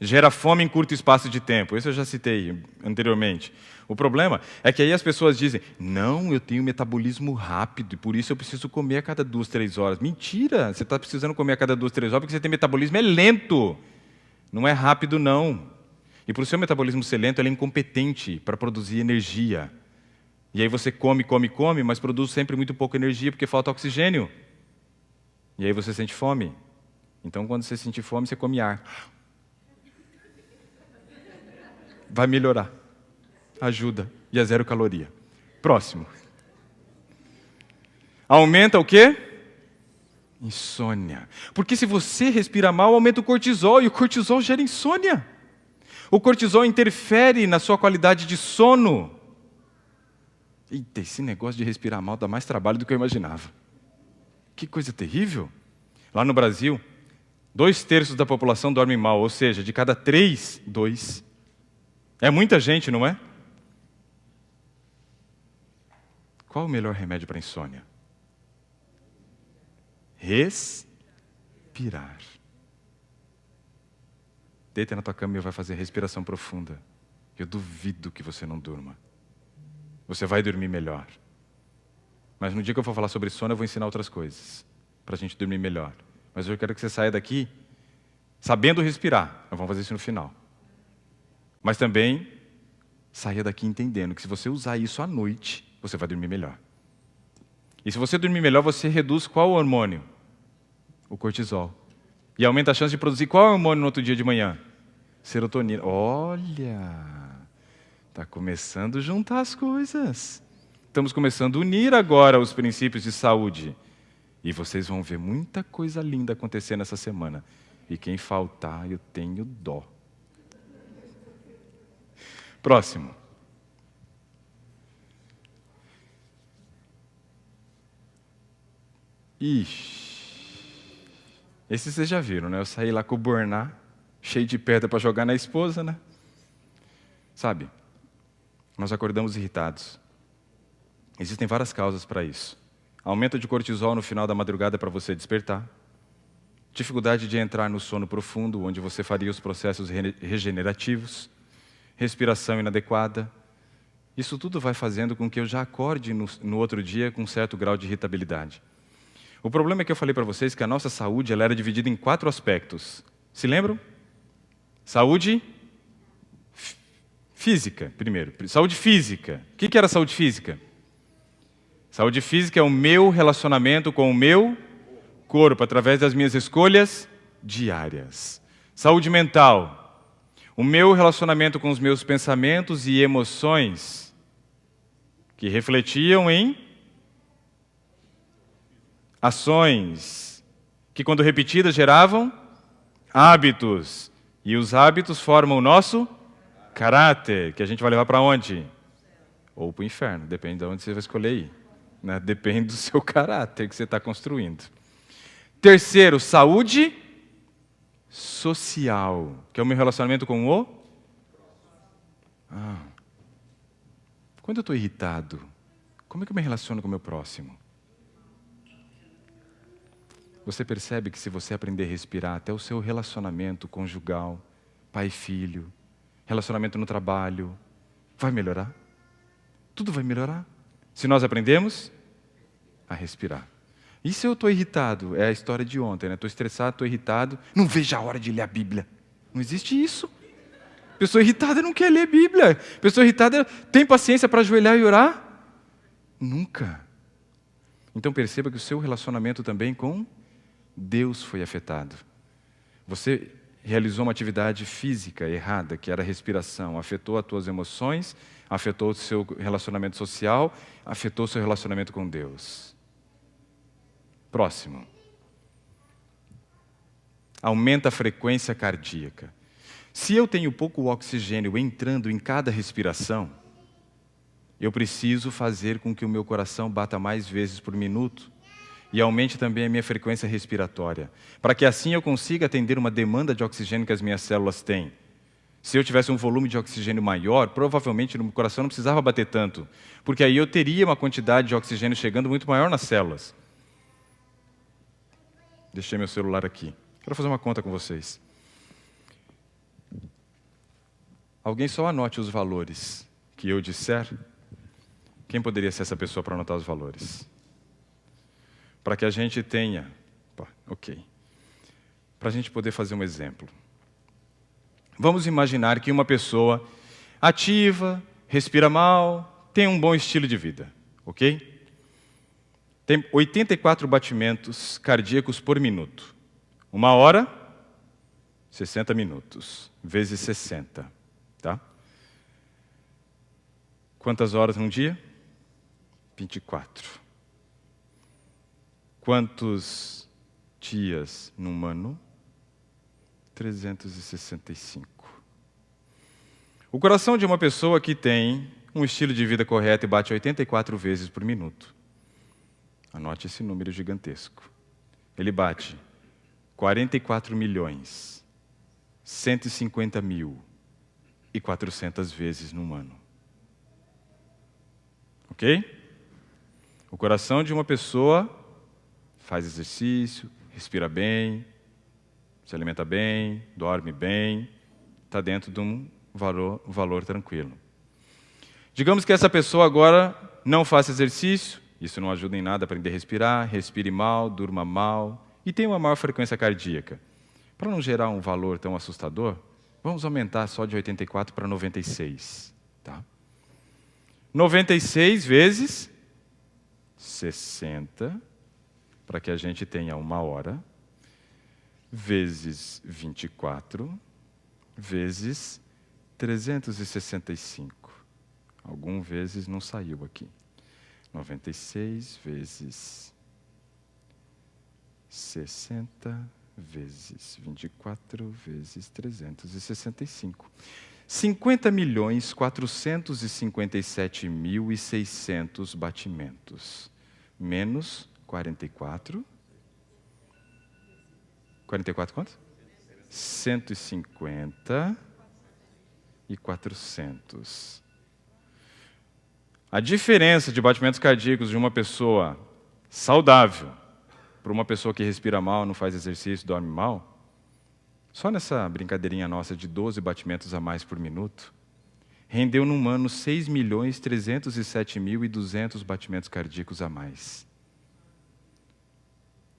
Gera fome em curto espaço de tempo. Isso eu já citei anteriormente. O problema é que aí as pessoas dizem: não, eu tenho metabolismo rápido e por isso eu preciso comer a cada 2, 3 horas. Mentira! Você está precisando comer a cada 2, 3 horas porque você tem metabolismo lento. Não é rápido, não. E para o seu metabolismo ser lento, ele é incompetente para produzir energia. E aí você come, mas produz sempre muito pouca energia porque falta oxigênio. E aí você sente fome. Então, quando você sentir fome, você come ar. Vai melhorar. Ajuda. E é 0 caloria. Próximo. Aumenta o quê? Insônia. Porque se você respira mal, aumenta o cortisol, e o cortisol gera insônia. O cortisol interfere na sua qualidade de sono. Eita, esse negócio de respirar mal dá mais trabalho do que eu imaginava. Que coisa terrível. Lá no Brasil, 2/3 da população dorme mal, ou seja, de cada 3, 2. É muita gente, não é? Qual o melhor remédio para a insônia? Respirar. Deita na tua cama e vai fazer respiração profunda. Eu duvido que você não durma. Você vai dormir melhor. Mas no dia que eu for falar sobre sono, eu vou ensinar outras coisas, para a gente dormir melhor. Mas eu quero que você saia daqui sabendo respirar. Nós vamos fazer isso no final. Mas também saia daqui entendendo que se você usar isso à noite, você vai dormir melhor. E se você dormir melhor, você reduz qual hormônio? O cortisol. E aumenta a chance de produzir qual hormônio no outro dia de manhã? Serotonina. Olha, está começando a juntar as coisas. Estamos começando a unir agora os princípios de saúde. E vocês vão ver muita coisa linda acontecer nessa semana. E quem faltar, eu tenho dó. Próximo. Ixi. Esse vocês já viram, né? Eu saí lá com o Borná, cheio de pedra para jogar na esposa, né? Sabe, nós acordamos irritados. Existem várias causas para isso. Aumento de cortisol no final da madrugada para você despertar. Dificuldade de entrar no sono profundo, onde você faria os processos regenerativos. Respiração inadequada. Isso tudo vai fazendo com que eu já acorde no outro dia com um certo grau de irritabilidade. O problema é que eu falei para vocês que a nossa saúde ela era dividida em 4 aspectos. Se lembram? Saúde física, primeiro. Saúde física. O que era saúde física? Saúde física é o meu relacionamento com o meu corpo, através das minhas escolhas diárias. Saúde mental. O meu relacionamento com os meus pensamentos e emoções, que refletiam em ações, que quando repetidas geravam hábitos. E os hábitos formam o nosso caráter, que a gente vai levar para onde? Ou para o inferno, depende de onde você vai escolher ir. Né? Depende do seu caráter que você está construindo. Terceiro, saúde social, que é o meu relacionamento com o... Quando eu estou irritado, como é que eu me relaciono com o meu próximo? Você percebe que se você aprender a respirar, até o seu relacionamento conjugal, pai e filho, relacionamento no trabalho, vai melhorar? Tudo vai melhorar. Se nós aprendemos a respirar. E se eu estou irritado? É a história de ontem, né? Estou estressado, estou irritado, não vejo a hora de ler a Bíblia. Não existe isso. Pessoa irritada não quer ler a Bíblia. Pessoa irritada tem paciência para ajoelhar e orar? Nunca. Então perceba que o seu relacionamento também com Deus foi afetado. Você realizou uma atividade física errada, que era a respiração, afetou as tuas emoções, afetou o seu relacionamento social, afetou o seu relacionamento com Deus. Próximo. Aumenta a frequência cardíaca. Se eu tenho pouco oxigênio entrando em cada respiração, eu preciso fazer com que o meu coração bata mais vezes por minuto e aumente também a minha frequência respiratória, para que assim eu consiga atender uma demanda de oxigênio que as minhas células têm. Se eu tivesse um volume de oxigênio maior, provavelmente no meu coração não precisava bater tanto, porque aí eu teria uma quantidade de oxigênio chegando muito maior nas células. Deixei meu celular aqui. Quero fazer uma conta com vocês. Alguém só anote os valores que eu disser. Quem poderia ser essa pessoa para anotar os valores? Para que a gente tenha... Para a gente poder fazer um exemplo. Vamos imaginar que uma pessoa ativa, respira mal, tem um bom estilo de vida, ok? tem 84 batimentos cardíacos por minuto. 1 hora, 60 minutos, vezes 60. Tá? Quantas horas num dia? 24. Quantos dias num ano? 365. O coração de uma pessoa que tem um estilo de vida correto e bate 84 vezes por minuto. Anote esse número gigantesco. Ele bate 44.150.400 vezes num ano. Ok? O coração de uma pessoa faz exercício, respira bem, se alimenta bem, dorme bem, está dentro de um valor tranquilo. Digamos que essa pessoa agora não faça exercício, isso não ajuda em nada a aprender a respirar, respire mal, durma mal e tenha uma maior frequência cardíaca. Para não gerar um valor tão assustador, vamos aumentar só de 84 para 96. Tá? 96 vezes 60, para que a gente tenha 1 hora, vezes 24, vezes 365. Algumas vezes não saiu aqui. 96 vezes 60 vezes 24 vezes 365. 50.457.600 batimentos. Menos 44. 44 quanto? 150 e 400. A diferença de batimentos cardíacos de uma pessoa saudável para uma pessoa que respira mal, não faz exercício, dorme mal, só nessa brincadeirinha nossa de 12 batimentos a mais por minuto, rendeu num ano 6.307.200 batimentos cardíacos a mais.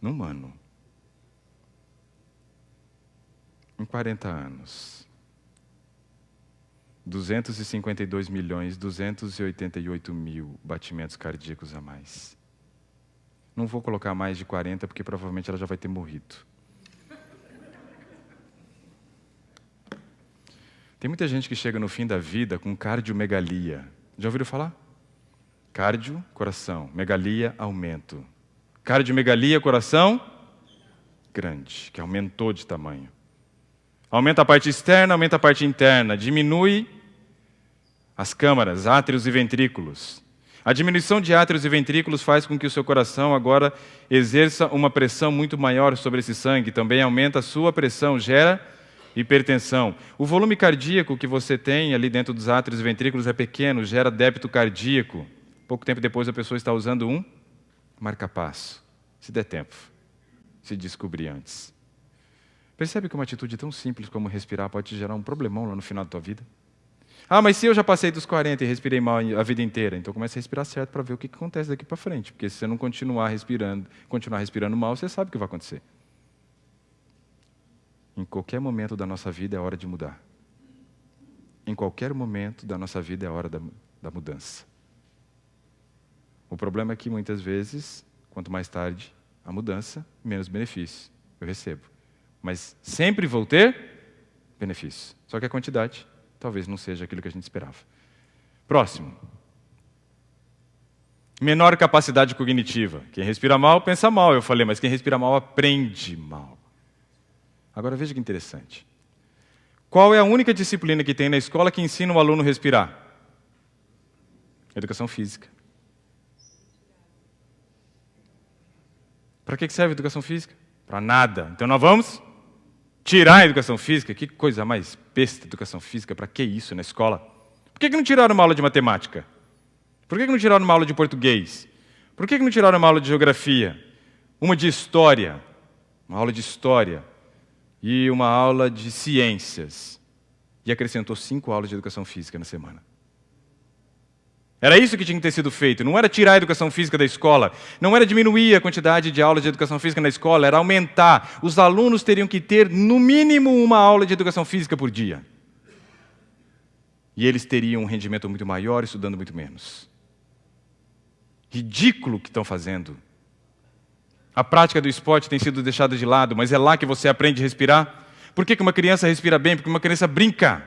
Num ano. Em 40 anos. 252.288.000 batimentos cardíacos a mais. Não vou colocar mais de 40, porque provavelmente ela já vai ter morrido. Tem muita gente que chega no fim da vida com cardiomegalia. Já ouviram falar? Cardio, coração. Megalia, aumento. Cardiomegalia, coração grande, que aumentou de tamanho. Aumenta a parte externa, aumenta a parte interna. Diminui as câmaras, átrios e ventrículos. A diminuição de átrios e ventrículos faz com que o seu coração agora exerça uma pressão muito maior sobre esse sangue. Também aumenta a sua pressão, gera hipertensão. O volume cardíaco que você tem ali dentro dos átrios e ventrículos é pequeno, gera débito cardíaco. Pouco tempo depois a pessoa está usando um marca-passo. Se der tempo, se descobrir antes. Percebe que uma atitude tão simples como respirar pode te gerar um problemão lá no final da tua vida? Ah, mas se eu já passei dos 40 e respirei mal a vida inteira, então comece a respirar certo para ver o que acontece daqui para frente. Porque se você não continuar respirando mal, você sabe o que vai acontecer. Em qualquer momento da nossa vida é hora de mudar. Em qualquer momento da nossa vida é hora da mudança. O problema é que muitas vezes, quanto mais tarde a mudança, menos benefício eu recebo. Mas sempre vou ter benefício. Só que a quantidade talvez não seja aquilo que a gente esperava. Próximo. Menor capacidade cognitiva. Quem respira mal, pensa mal, eu falei, mas quem respira mal, aprende mal. Agora veja que interessante. Qual é a única disciplina que tem na escola que ensina o aluno a respirar? Educação física. Para que serve a educação física? Para nada. Então nós vamos tirar a educação física? Que coisa mais besta, educação física. Para que isso na escola? Por que não tiraram uma aula de matemática? Por que não tiraram uma aula de português? Por que não tiraram uma aula de geografia? Uma de história? Uma aula de história. E uma aula de ciências. E acrescentou 5 aulas de educação física na semana. Era isso que tinha que ter sido feito. Não era tirar a educação física da escola. Não era diminuir a quantidade de aulas de educação física na escola. Era aumentar. Os alunos teriam que ter, no mínimo, uma aula de educação física por dia. E eles teriam um rendimento muito maior, estudando muito menos. Ridículo o que estão fazendo A prática do esporte tem sido deixada de lado, mas é lá que você aprende a respirar. Por que uma criança respira bem? Porque uma criança brinca.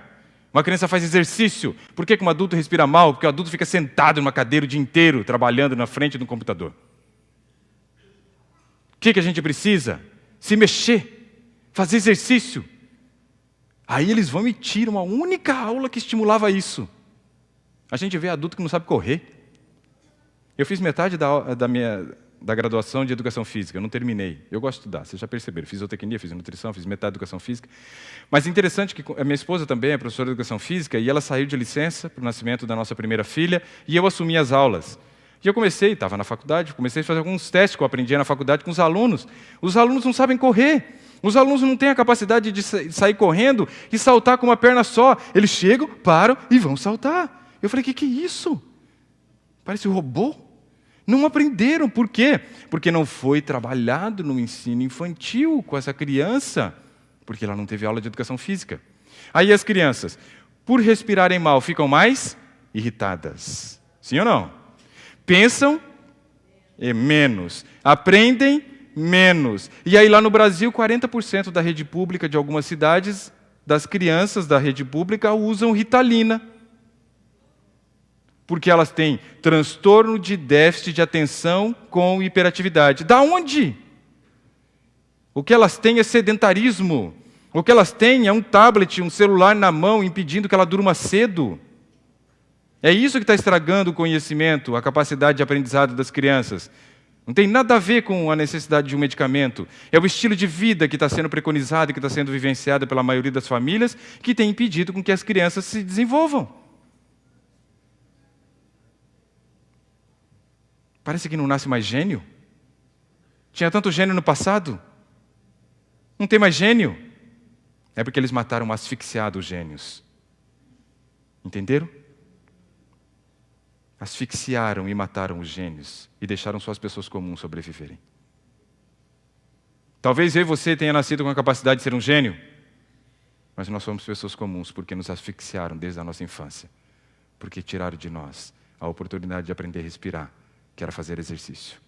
Uma criança faz exercício. Por que um adulto respira mal? Porque o adulto fica sentado numa cadeira o dia inteiro, trabalhando na frente do computador. O que a gente precisa? Se mexer, fazer exercício. Aí eles vão e tiram a única aula que estimulava isso. A gente vê adulto que não sabe correr. Eu fiz metade da graduação de Educação Física, eu não terminei. Eu gosto de estudar, vocês já perceberam. Fiz zootecnia, fiz nutrição, fiz metade de Educação Física. Mas é interessante que a minha esposa também é professora de Educação Física e ela saiu de licença para o nascimento da nossa primeira filha e eu assumi as aulas. E eu estava na faculdade, comecei a fazer alguns testes que eu aprendi na faculdade com os alunos. Os alunos não sabem correr. Os alunos não têm a capacidade de sair correndo e saltar com uma perna só. Eles chegam, param e vão saltar. Eu falei, que é isso? Parece um robô. Não aprenderam. Por quê? Porque não foi trabalhado no ensino infantil com essa criança, porque ela não teve aula de educação física. Aí as crianças, por respirarem mal, ficam mais irritadas. Sim ou não? Pensam menos. Aprendem menos. E aí lá no Brasil, 40% da rede pública de algumas cidades, das crianças da rede pública, usam Ritalina. Porque elas têm transtorno de déficit de atenção com hiperatividade. Da onde? O que elas têm é sedentarismo. O que elas têm é um tablet, um celular na mão, impedindo que ela durma cedo. É isso que está estragando o conhecimento, a capacidade de aprendizado das crianças. Não tem nada a ver com a necessidade de um medicamento. É o estilo de vida que está sendo preconizado e que está sendo vivenciado pela maioria das famílias que tem impedido com que as crianças se desenvolvam. Parece que não nasce mais gênio. Tinha tanto gênio no passado. Não tem mais gênio. É porque eles mataram asfixiados gênios. Entenderam? Asfixiaram e mataram os gênios e deixaram só as pessoas comuns sobreviverem. Talvez eu e você tenha nascido com a capacidade de ser um gênio, mas nós somos pessoas comuns porque nos asfixiaram desde a nossa infância, porque tiraram de nós a oportunidade de aprender a respirar, que era fazer exercício.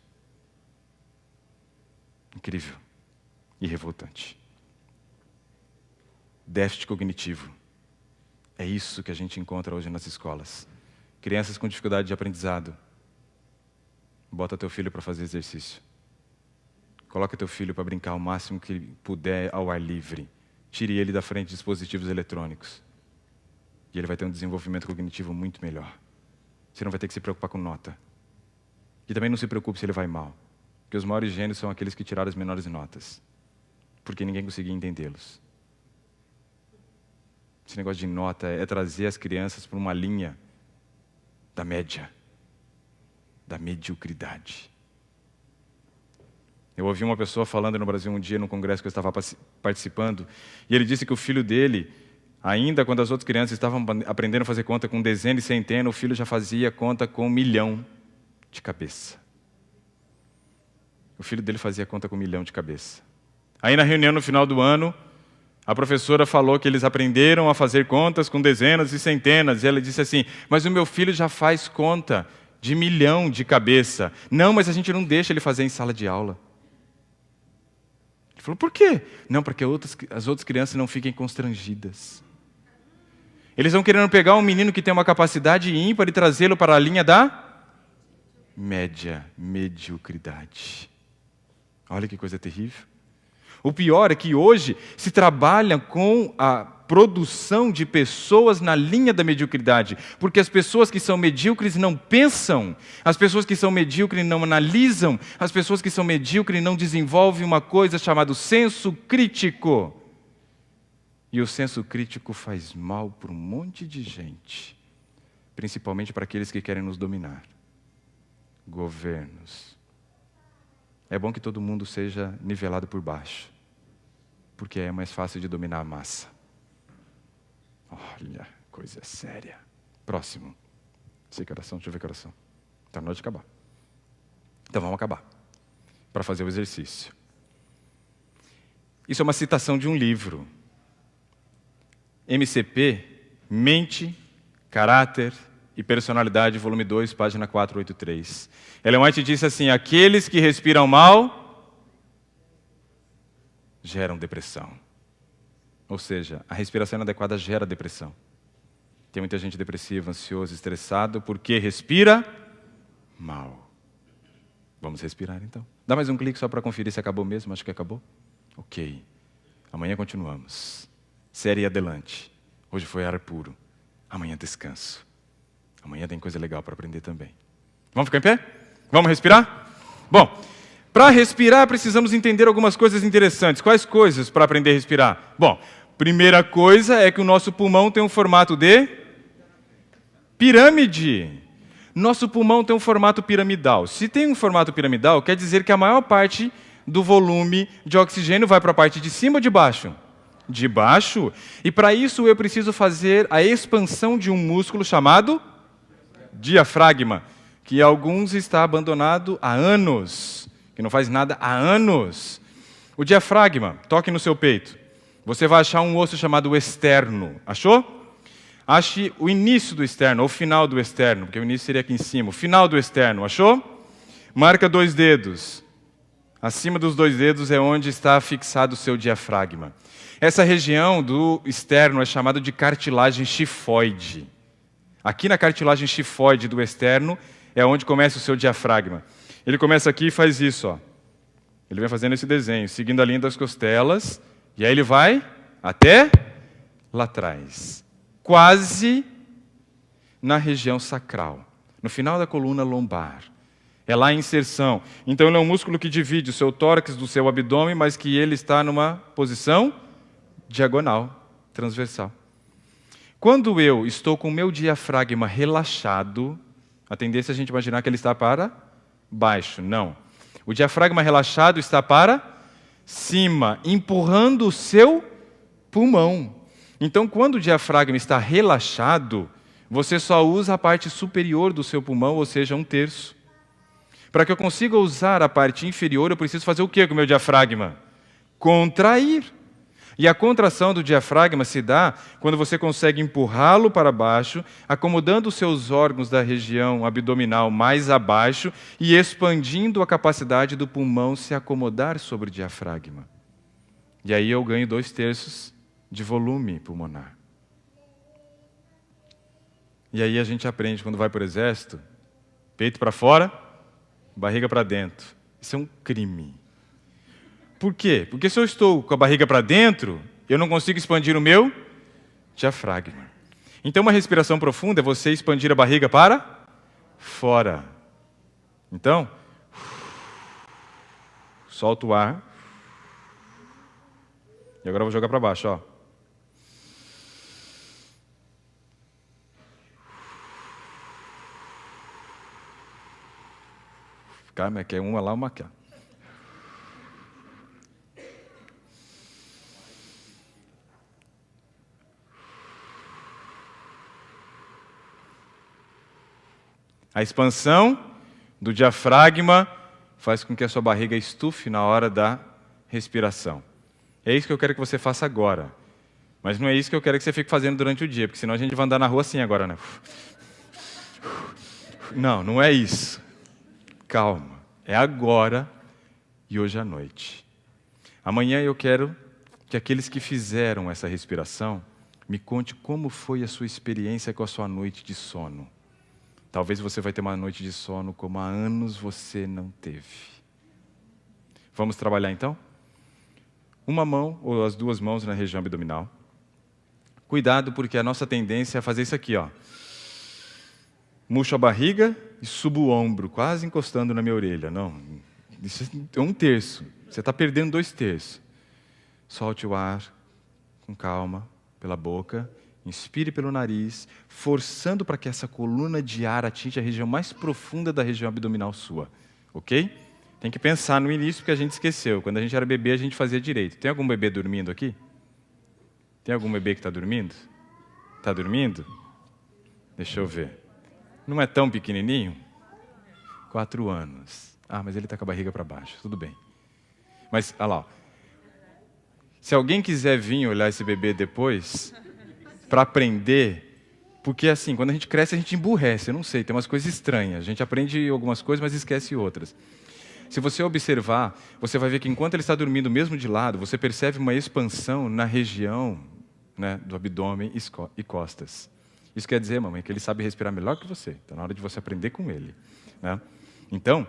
Incrível e revoltante. Déficit cognitivo. É isso que a gente encontra hoje nas escolas. Crianças com dificuldade de aprendizado. Bota teu filho para fazer exercício. Coloca teu filho para brincar o máximo que puder ao ar livre. Tire ele da frente de dispositivos eletrônicos. E ele vai ter um desenvolvimento cognitivo muito melhor. Você não vai ter que se preocupar com nota. E também não se preocupe se ele vai mal. Porque os maiores gênios são aqueles que tiraram as menores notas. Porque ninguém conseguia entendê-los. Esse negócio de nota é trazer as crianças para uma linha da média, da mediocridade. Eu ouvi uma pessoa falando no Brasil um dia, num congresso que eu estava participando, e ele disse que o filho dele, ainda quando as outras crianças estavam aprendendo a fazer conta com dezena e centena, o filho já fazia conta com 1 milhão de cabeça. O filho dele fazia conta com 1 milhão de cabeça. Aí na reunião no final do ano, a professora falou que eles aprenderam a fazer contas com dezenas e centenas. E ela disse assim, mas o meu filho já faz conta de 1 milhão de cabeça. Não, mas a gente não deixa ele fazer em sala de aula. Ele falou, por quê? Não, para que as outras crianças não fiquem constrangidas. Eles vão querendo pegar um menino que tem uma capacidade ímpar e trazê-lo para a linha da mediocridade. Olha que coisa terrível. O pior é que hoje se trabalha com a produção de pessoas na linha da mediocridade, porque as pessoas que são medíocres não pensam, as pessoas que são medíocres não analisam, as pessoas que são medíocres não desenvolvem uma coisa chamada senso crítico. E o senso crítico faz mal para um monte de gente, principalmente para aqueles que querem nos dominar. Governos. É bom que todo mundo seja nivelado por baixo, porque é mais fácil de dominar a massa. Olha, coisa séria. Próximo. Sei que oração, deixa eu ver que oração. Está na hora de acabar. Então vamos acabar, para fazer o exercício. Isso é uma citação de um livro. MCP, Mente, Caráter e Personalidade, volume 2, página 483. Ellen White disse assim, aqueles que respiram mal, geram depressão. Ou seja, a respiração inadequada gera depressão. Tem muita gente depressiva, ansiosa, estressado, porque respira mal. Vamos respirar, então. Dá mais um clique só para conferir se acabou mesmo. Acho que acabou. Ok. Amanhã continuamos. Série Adelante. Hoje foi ar puro. Amanhã descanso. Amanhã tem coisa legal para aprender também. Vamos ficar em pé? Vamos respirar? Bom, para respirar precisamos entender algumas coisas interessantes. Quais coisas para aprender a respirar? Bom, primeira coisa é que o nosso pulmão tem um formato de pirâmide. Nosso pulmão tem um formato piramidal. Se tem um formato piramidal, quer dizer que a maior parte do volume de oxigênio vai para a parte de cima ou de baixo? De baixo. E para isso eu preciso fazer a expansão de um músculo chamado diafragma, que alguns está abandonado há anos, que não faz nada há anos. O diafragma, toque no seu peito. Você vai achar um osso chamado externo. Achou? Ache o início do externo, ou o final do externo, porque o início seria aqui em cima. O final do externo, achou? Marca 2 dedos. Acima dos 2 dedos é onde está fixado o seu diafragma. Essa região do externo é chamada de cartilagem chifoide. Aqui na cartilagem chifoide do externo é onde começa o seu diafragma. Ele começa aqui e faz isso, ó. Ele vai fazendo esse desenho, seguindo a linha das costelas, e aí ele vai até lá atrás. Quase na região sacral, no final da coluna lombar. É lá a inserção. Então ele é um músculo que divide o seu tórax do seu abdômen, mas que ele está numa posição diagonal, transversal. Quando eu estou com o meu diafragma relaxado, a tendência é a gente imaginar que ele está para baixo. Não. O diafragma relaxado está para cima, empurrando o seu pulmão. Então, quando o diafragma está relaxado, você só usa a parte superior do seu pulmão, ou seja, 1/3. Para que eu consiga usar a parte inferior, eu preciso fazer o quê com o meu diafragma? Contrair. E a contração do diafragma se dá quando você consegue empurrá-lo para baixo, acomodando os seus órgãos da região abdominal mais abaixo e expandindo a capacidade do pulmão se acomodar sobre o diafragma. E aí eu ganho 2/3 de volume pulmonar. E aí a gente aprende, quando vai para o exército, peito para fora, barriga para dentro. Isso é um crime. Por quê? Porque se eu estou com a barriga para dentro, eu não consigo expandir o meu diafragma. Então uma respiração profunda é você expandir a barriga para fora. Então, solta o ar. E agora eu vou jogar para baixo, ó. Calma, que é uma lá, uma cá. A expansão do diafragma faz com que a sua barriga estufe na hora da respiração. É isso que eu quero que você faça agora. Mas não é isso que eu quero que você fique fazendo durante o dia, porque senão a gente vai andar na rua assim agora, né? Não, não é isso. Calma. É agora e hoje à noite. Amanhã eu quero que aqueles que fizeram essa respiração me conte como foi a sua experiência com a sua noite de sono. Talvez você vai ter uma noite de sono como há anos você não teve. Vamos trabalhar então? Uma mão ou as 2 mãos na região abdominal. Cuidado, porque a nossa tendência é fazer isso aqui, ó. Murcho a barriga e subo o ombro, quase encostando na minha orelha. Não, isso é 1/3. Você está perdendo 2/3. Solte o ar com calma pela boca. Inspire pelo nariz, forçando para que essa coluna de ar atinja a região mais profunda da região abdominal sua. Ok? Tem que pensar no início, porque a gente esqueceu. Quando a gente era bebê, a gente fazia direito. Tem algum bebê dormindo aqui? Tem algum bebê que está dormindo? Está dormindo? Deixa eu ver. Não é tão pequenininho? 4 anos. Ah, mas ele está com a barriga para baixo. Tudo bem. Mas, olha lá. Ó. Se alguém quiser vir olhar esse bebê depois, para aprender, porque assim, quando a gente cresce, a gente emburrece. Eu não sei, tem umas coisas estranhas. A gente aprende algumas coisas, mas esquece outras. Se você observar, você vai ver que enquanto ele está dormindo mesmo de lado, você percebe uma expansão na região, né, do abdômen e costas. Isso quer dizer, mamãe, que ele sabe respirar melhor que você. Está na hora de você aprender com ele, né? Então,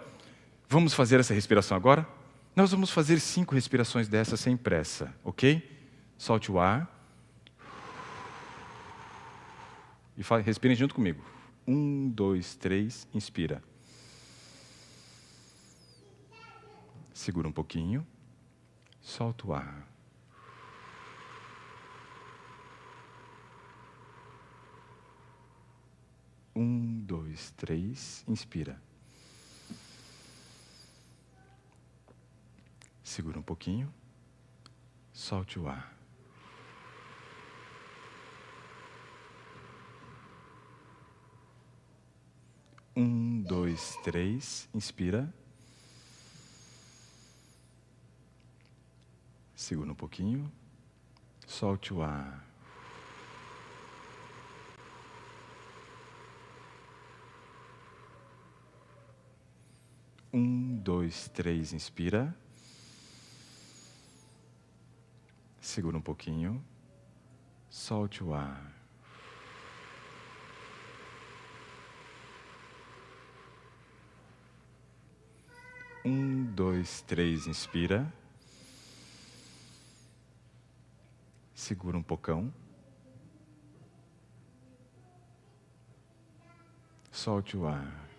vamos fazer essa respiração agora? Nós vamos fazer 5 respirações dessas sem pressa, ok? Solte o ar. E respirem junto comigo. 1, 2, 3, inspira. Segura um pouquinho. Solta o ar. Um, 2, 3, inspira. Segura um pouquinho. Solte o ar. Um, 2, 3, inspira. Segura um pouquinho. Solte o ar. Um, 2, 3, inspira. Segura um pouquinho. Solte o ar. Um, 2, 3, inspira. Segura um pocão. Solte o ar.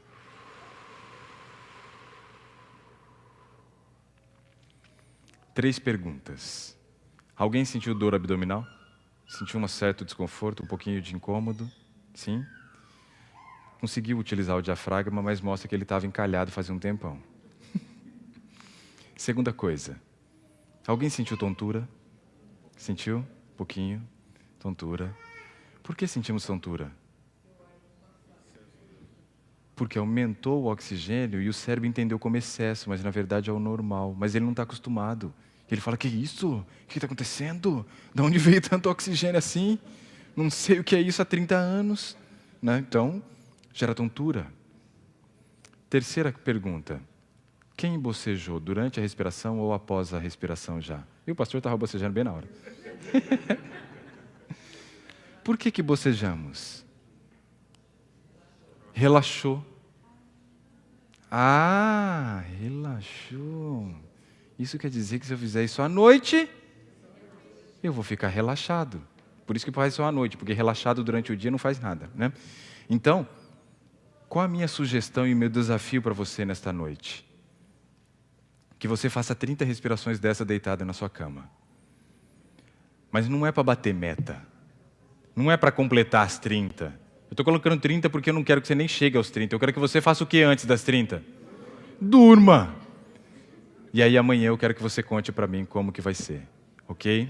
Três perguntas. Alguém sentiu dor abdominal? Sentiu um certo desconforto, um pouquinho de incômodo? Sim? Conseguiu utilizar o diafragma, mas mostra que ele estava encalhado fazia um tempão. Segunda coisa. Alguém sentiu tontura? Sentiu? Um pouquinho. Tontura. Por que sentimos tontura? Porque aumentou o oxigênio e o cérebro entendeu como excesso, mas na verdade é o normal. Mas ele não está acostumado. Ele fala, que isso? O que está acontecendo? De onde veio tanto oxigênio assim? Não sei o que é isso há 30 anos. Né? Então, gera tontura. Terceira pergunta. Quem bocejou durante a respiração ou após a respiração já? E o pastor estava bocejando bem na hora. Por que bocejamos? Relaxou. Ah, relaxou. Isso quer dizer que se eu fizer isso à noite, eu vou ficar relaxado. Por isso que faz só à noite, porque relaxado durante o dia não faz nada, né? Então, qual a minha sugestão e o meu desafio para você nesta noite? Que você faça 30 respirações dessa deitada na sua cama. Mas não é para bater meta. Não é para completar as 30. Eu estou colocando 30 porque eu não quero que você nem chegue aos 30. Eu quero que você faça o que antes das 30? Durma! E aí amanhã eu quero que você conte para mim como que vai ser. Ok?